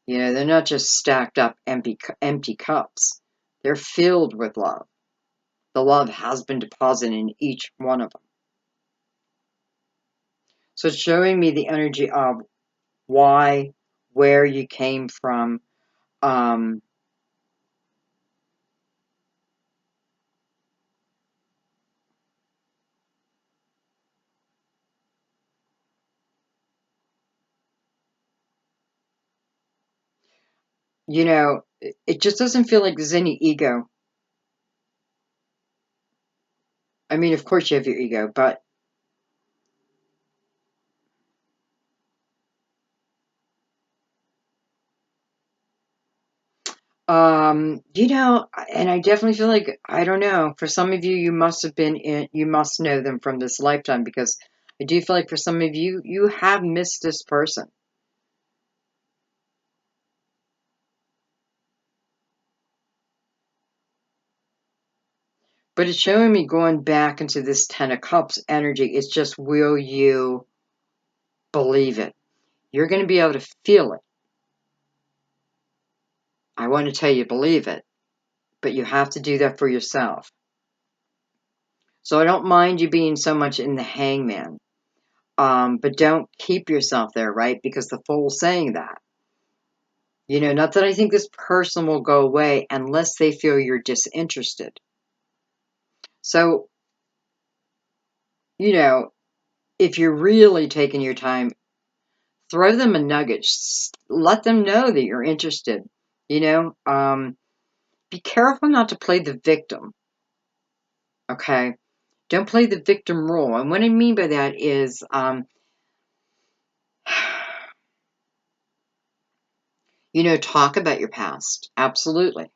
They're not just stacked up empty cups. They're filled with love. The love has been deposited in each one of them. So it's showing me the energy of why, where you came from, you know, it just doesn't feel like there's any ego. I mean, of course you have your ego, but you know, and I definitely feel like, I don't know, for some of you, you must have been in, you must know them from this lifetime, because I do feel like for some of you, you have missed this person. But it's showing me going back into this Ten of Cups energy. It's just, will you believe it? You're going to be able to feel it. I want to tell you, believe it, but you have to do that for yourself. So I don't mind you being so much in the Hangman, but don't keep yourself there, right? Because the Fool's saying that. You know, not that I think this person will go away unless they feel you're disinterested. So, you know, if you're really taking your time, throw them a nugget. Let them know that you're interested. You know, be careful not to play the victim. Okay, don't play the victim role. And what I mean by that is, you know, talk about your past. Absolutely.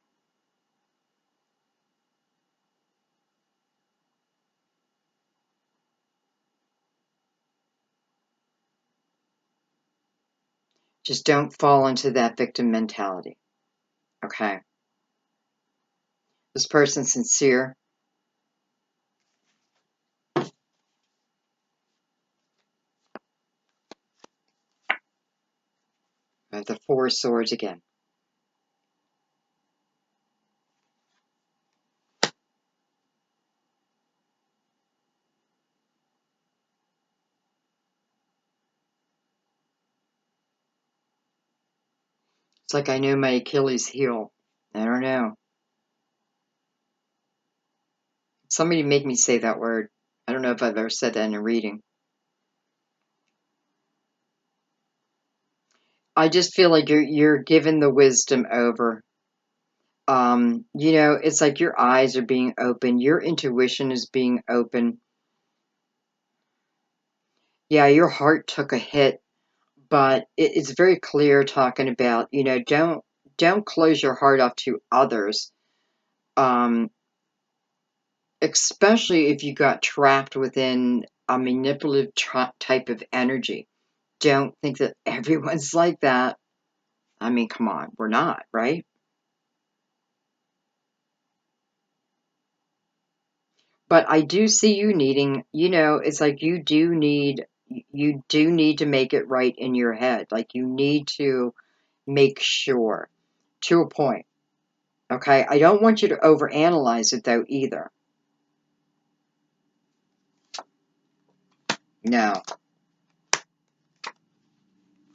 Just don't fall into that victim mentality. Okay, this person's sincere. The Four of Swords again. It's like I know my Achilles heel. I don't know. Somebody make me say that word. I don't know if I've ever said that in a reading. I just feel like you're given the wisdom over. You know, it's like your eyes are being open, your intuition is being open. Yeah, your heart took a hit, but it's very clear talking about, you know, don't close your heart off to others. Um, especially if you got trapped within a manipulative type of energy. Don't think that everyone's like that. I mean, come on, we're not, right? But I do see you needing, you know, it's like you do need to make it right in your head. Like you need to make sure to a point. Okay? I don't want you to overanalyze it though either. No.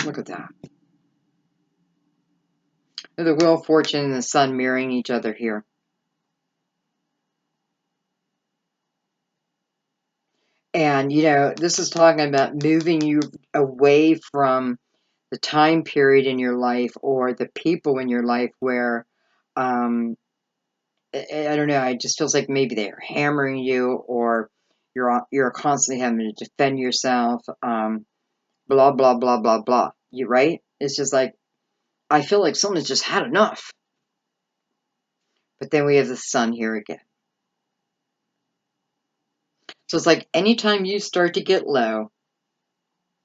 Look at that. The Wheel of Fortune and the Sun mirroring each other here. And, you know, this is talking about moving you away from the time period in your life or the people in your life where, I don't know, it just feels like maybe they're hammering you or you're constantly having to defend yourself, blah, blah, blah, blah, blah. You right? It's just like, I feel like someone's just had enough. But then we have the Sun here again. So it's like anytime you start to get low,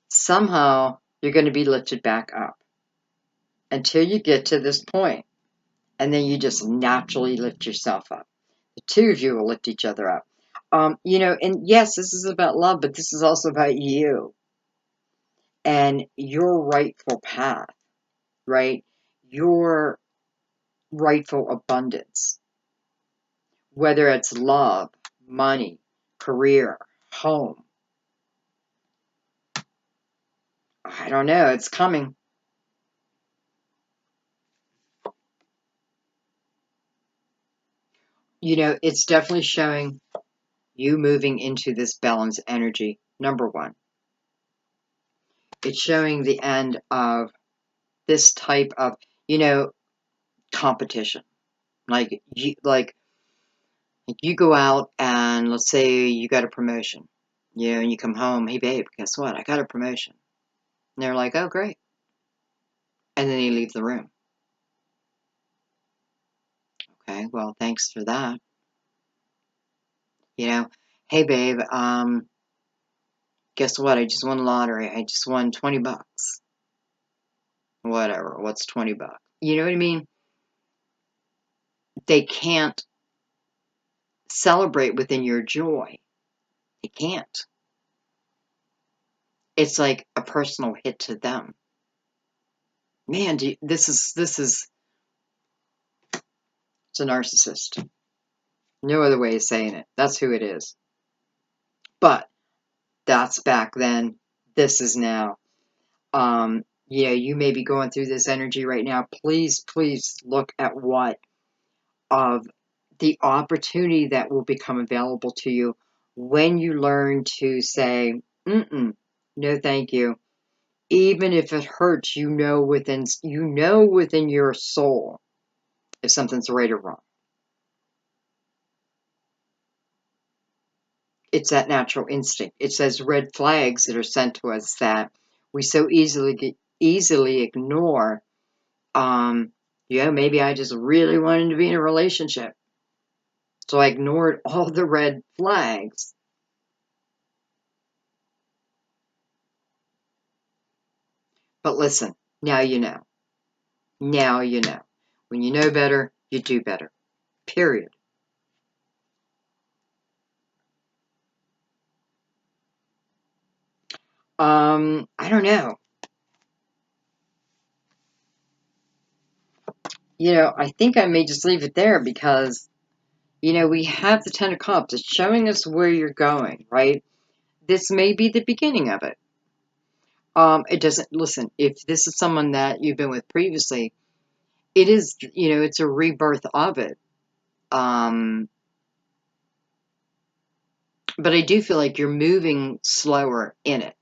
somehow you're going to be lifted back up until you get to this point, and then you just naturally lift yourself up. The two of you will lift each other up. You know, and yes, this is about love, but this is also about you and your rightful path, right? Your rightful abundance, whether it's love, money, career, home. I don't know, it's coming. You know, it's definitely showing you moving into this balance energy, number one. It's showing the end of this type of, you know, competition. Like you go out and let's say you got a promotion, and you come home, hey babe, guess what? I got a promotion. And they're like, oh great. And then you leave the room. Okay, well, thanks for that. Hey babe, guess what? I just won the lottery. I just won 20 bucks. Whatever, what's 20 bucks? You know what I mean? They can't celebrate within your joy. They can't. It's like a personal hit to them. Man, this is it's a narcissist. No other way of saying it. That's who it is. But that's back then. This is now. You may be going through this energy right now. Please, please look at what of the opportunity that will become available to you when you learn to say, no, thank you. Even if it hurts, within your soul if something's right or wrong. It's that natural instinct. It's those red flags that are sent to us that we so easily ignore. Maybe I just really wanted to be in a relationship. So I ignored all the red flags. But listen, now you know. Now you know. When you know better, you do better. Period. I don't know. I think I may just leave it there because, we have the Ten of Cups. It's showing us where you're going, right? This may be the beginning of it. It doesn't, listen, if this is someone that you've been with previously, it is, it's a rebirth of it. But I do feel like you're moving slower in it.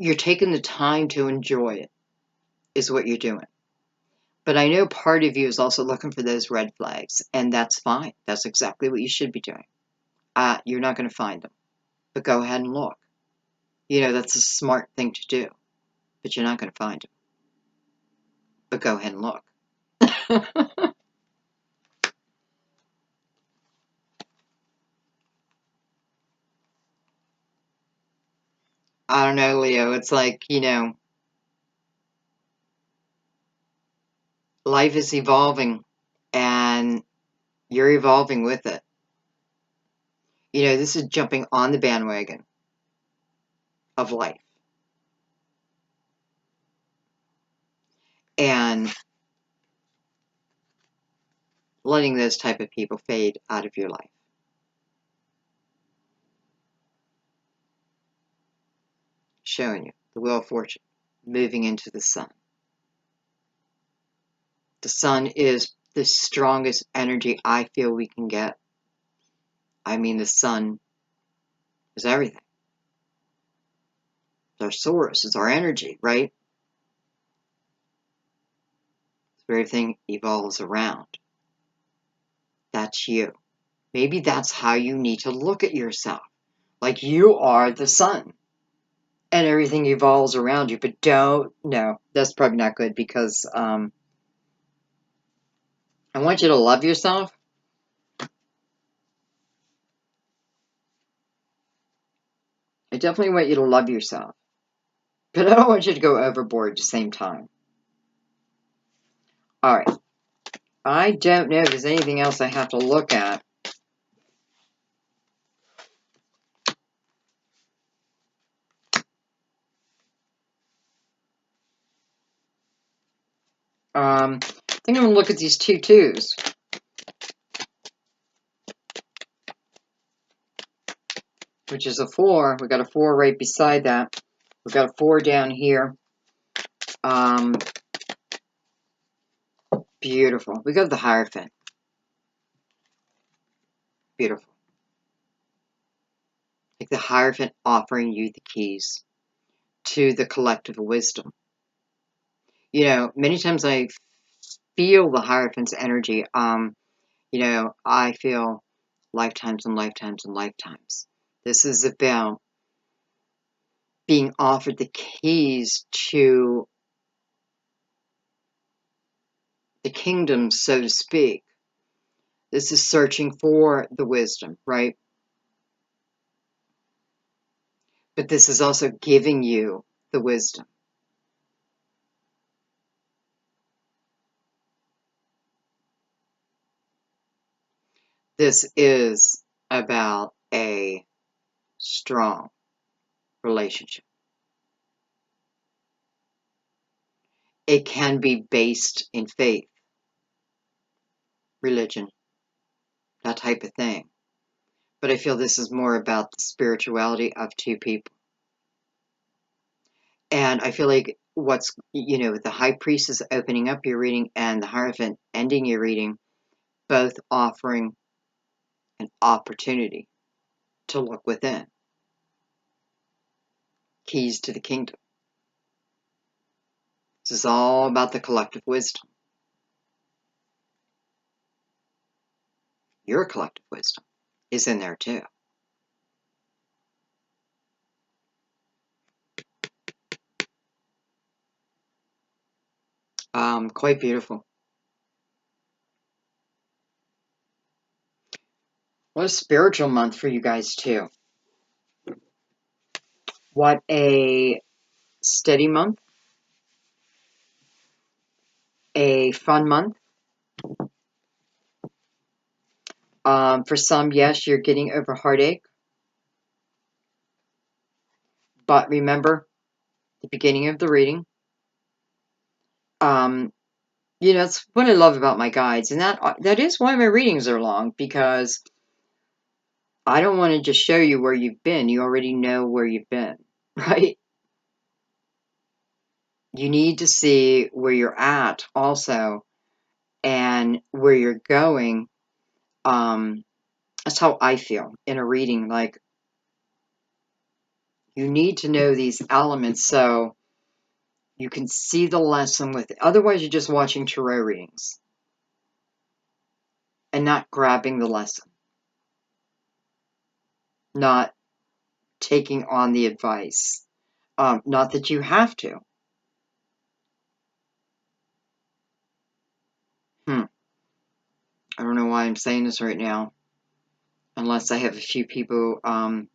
You're taking the time to enjoy it, is what you're doing. But I know part of you is also looking for those red flags, and that's fine. That's exactly what you should be doing. You're not going to find them, but go ahead and look. That's a smart thing to do, but you're not going to find them. But go ahead and look. I don't know, Leo. It's like, life is evolving, and you're evolving with it. This is jumping on the bandwagon of life. And letting those type of people fade out of your life. Showing you the Wheel of Fortune moving into the sun. The sun is the strongest energy I feel we can get. I mean, the sun is everything. It's our source, it's our energy, right? It's where everything evolves around. That's you. Maybe that's how you need to look at yourself. Like you are the sun. And everything evolves around you. But no, that's probably not good because I want you to love yourself. I definitely want you to love yourself. But I don't want you to go overboard at the same time. All right. I don't know if there's anything else I have to look at. I think I'm going to look at these two twos. Which is a 4. We got a 4 right beside that. We got a 4 down here. Beautiful. We got the Hierophant. Beautiful. Like the Hierophant offering you the keys. to the collective wisdom. You know, many times I feel the Hierophant's energy. You know, I feel lifetimes and lifetimes and lifetimes. This is about being offered the keys to the kingdom, so to speak. This is searching for the wisdom, right? But this is also giving you the wisdom. This is about a strong relationship. It can be based in faith, religion, that type of thing. But I feel this is more about the spirituality of two people. And I feel like what's, you know, the High Priestess opening up your reading and the Hierophant ending your reading, both offering an opportunity to look within. Keys to the kingdom. This is all about the collective wisdom. Your collective wisdom is in there too. Quite beautiful. What a spiritual month for you guys too. What a steady month. A fun month. For some, yes, you're getting over heartache. But remember, the beginning of the reading, you know, that's what I love about my guides. And that is why my readings are long, because I don't want to just show you where you've been. You already know where you've been, right? You need to see where you're at also and where you're going. That's how I feel in a reading. Like, you need to know these elements so you can see the lesson with it. Otherwise, you're just watching tarot readings and not grabbing the lesson, not taking on the advice. Not that you have to. I don't know why I'm saying this right now. Unless I have a few people,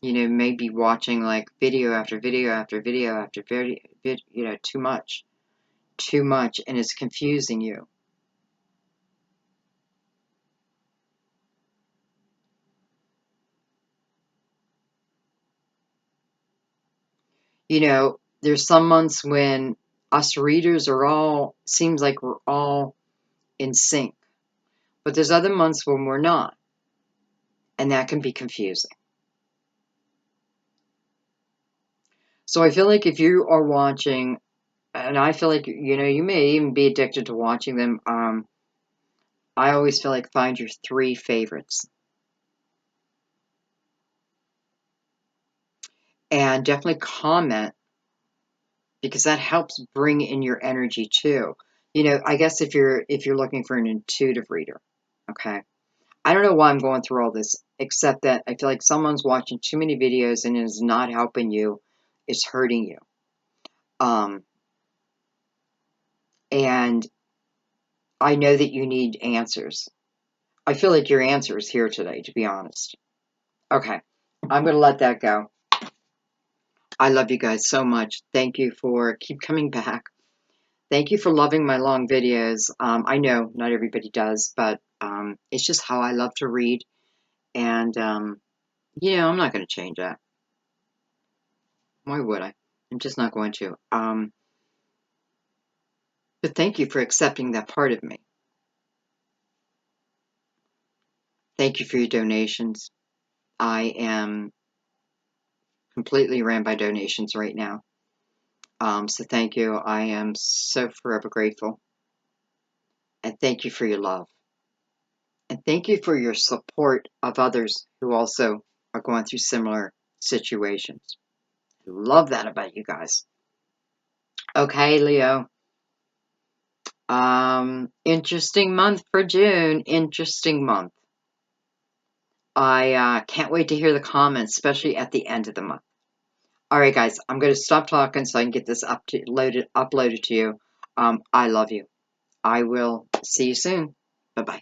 you know, maybe watching like video after video after video after video, you know, too much, and it's confusing you. You know, there's some months when us readers seems like we're all in sync, but there's other months when we're not, and that can be confusing. So I feel like if you are watching, and I feel like, you know, you may even be addicted to watching them. I always feel like find your 3 favorites. And definitely comment, because that helps bring in your energy too. You know, I guess if you're looking for an intuitive reader, okay. I don't know why I'm going through all this, except that I feel like someone's watching too many videos and it is not helping you. It's hurting you. And I know that you need answers. I feel like your answer is here today, to be honest. Okay, I'm going to let that go. I love you guys so much. Thank you for keep coming back. Thank you for loving my long videos. I know not everybody does, but it's just how I love to read. And, you know, I'm not going to change that. Why would I? I'm just not going to. But thank you for accepting that part of me. Thank you for your donations. I am completely ran by donations right now. So thank you. I am so forever grateful. And thank you for your love. And thank you for your support of others who also are going through similar situations. I love that about you guys. Okay, Leo. Interesting month for June. Interesting month. I can't wait to hear the comments, especially at the end of the month. All right, guys, I'm going to stop talking so I can get this uploaded to you. I love you. I will see you soon. Bye-bye.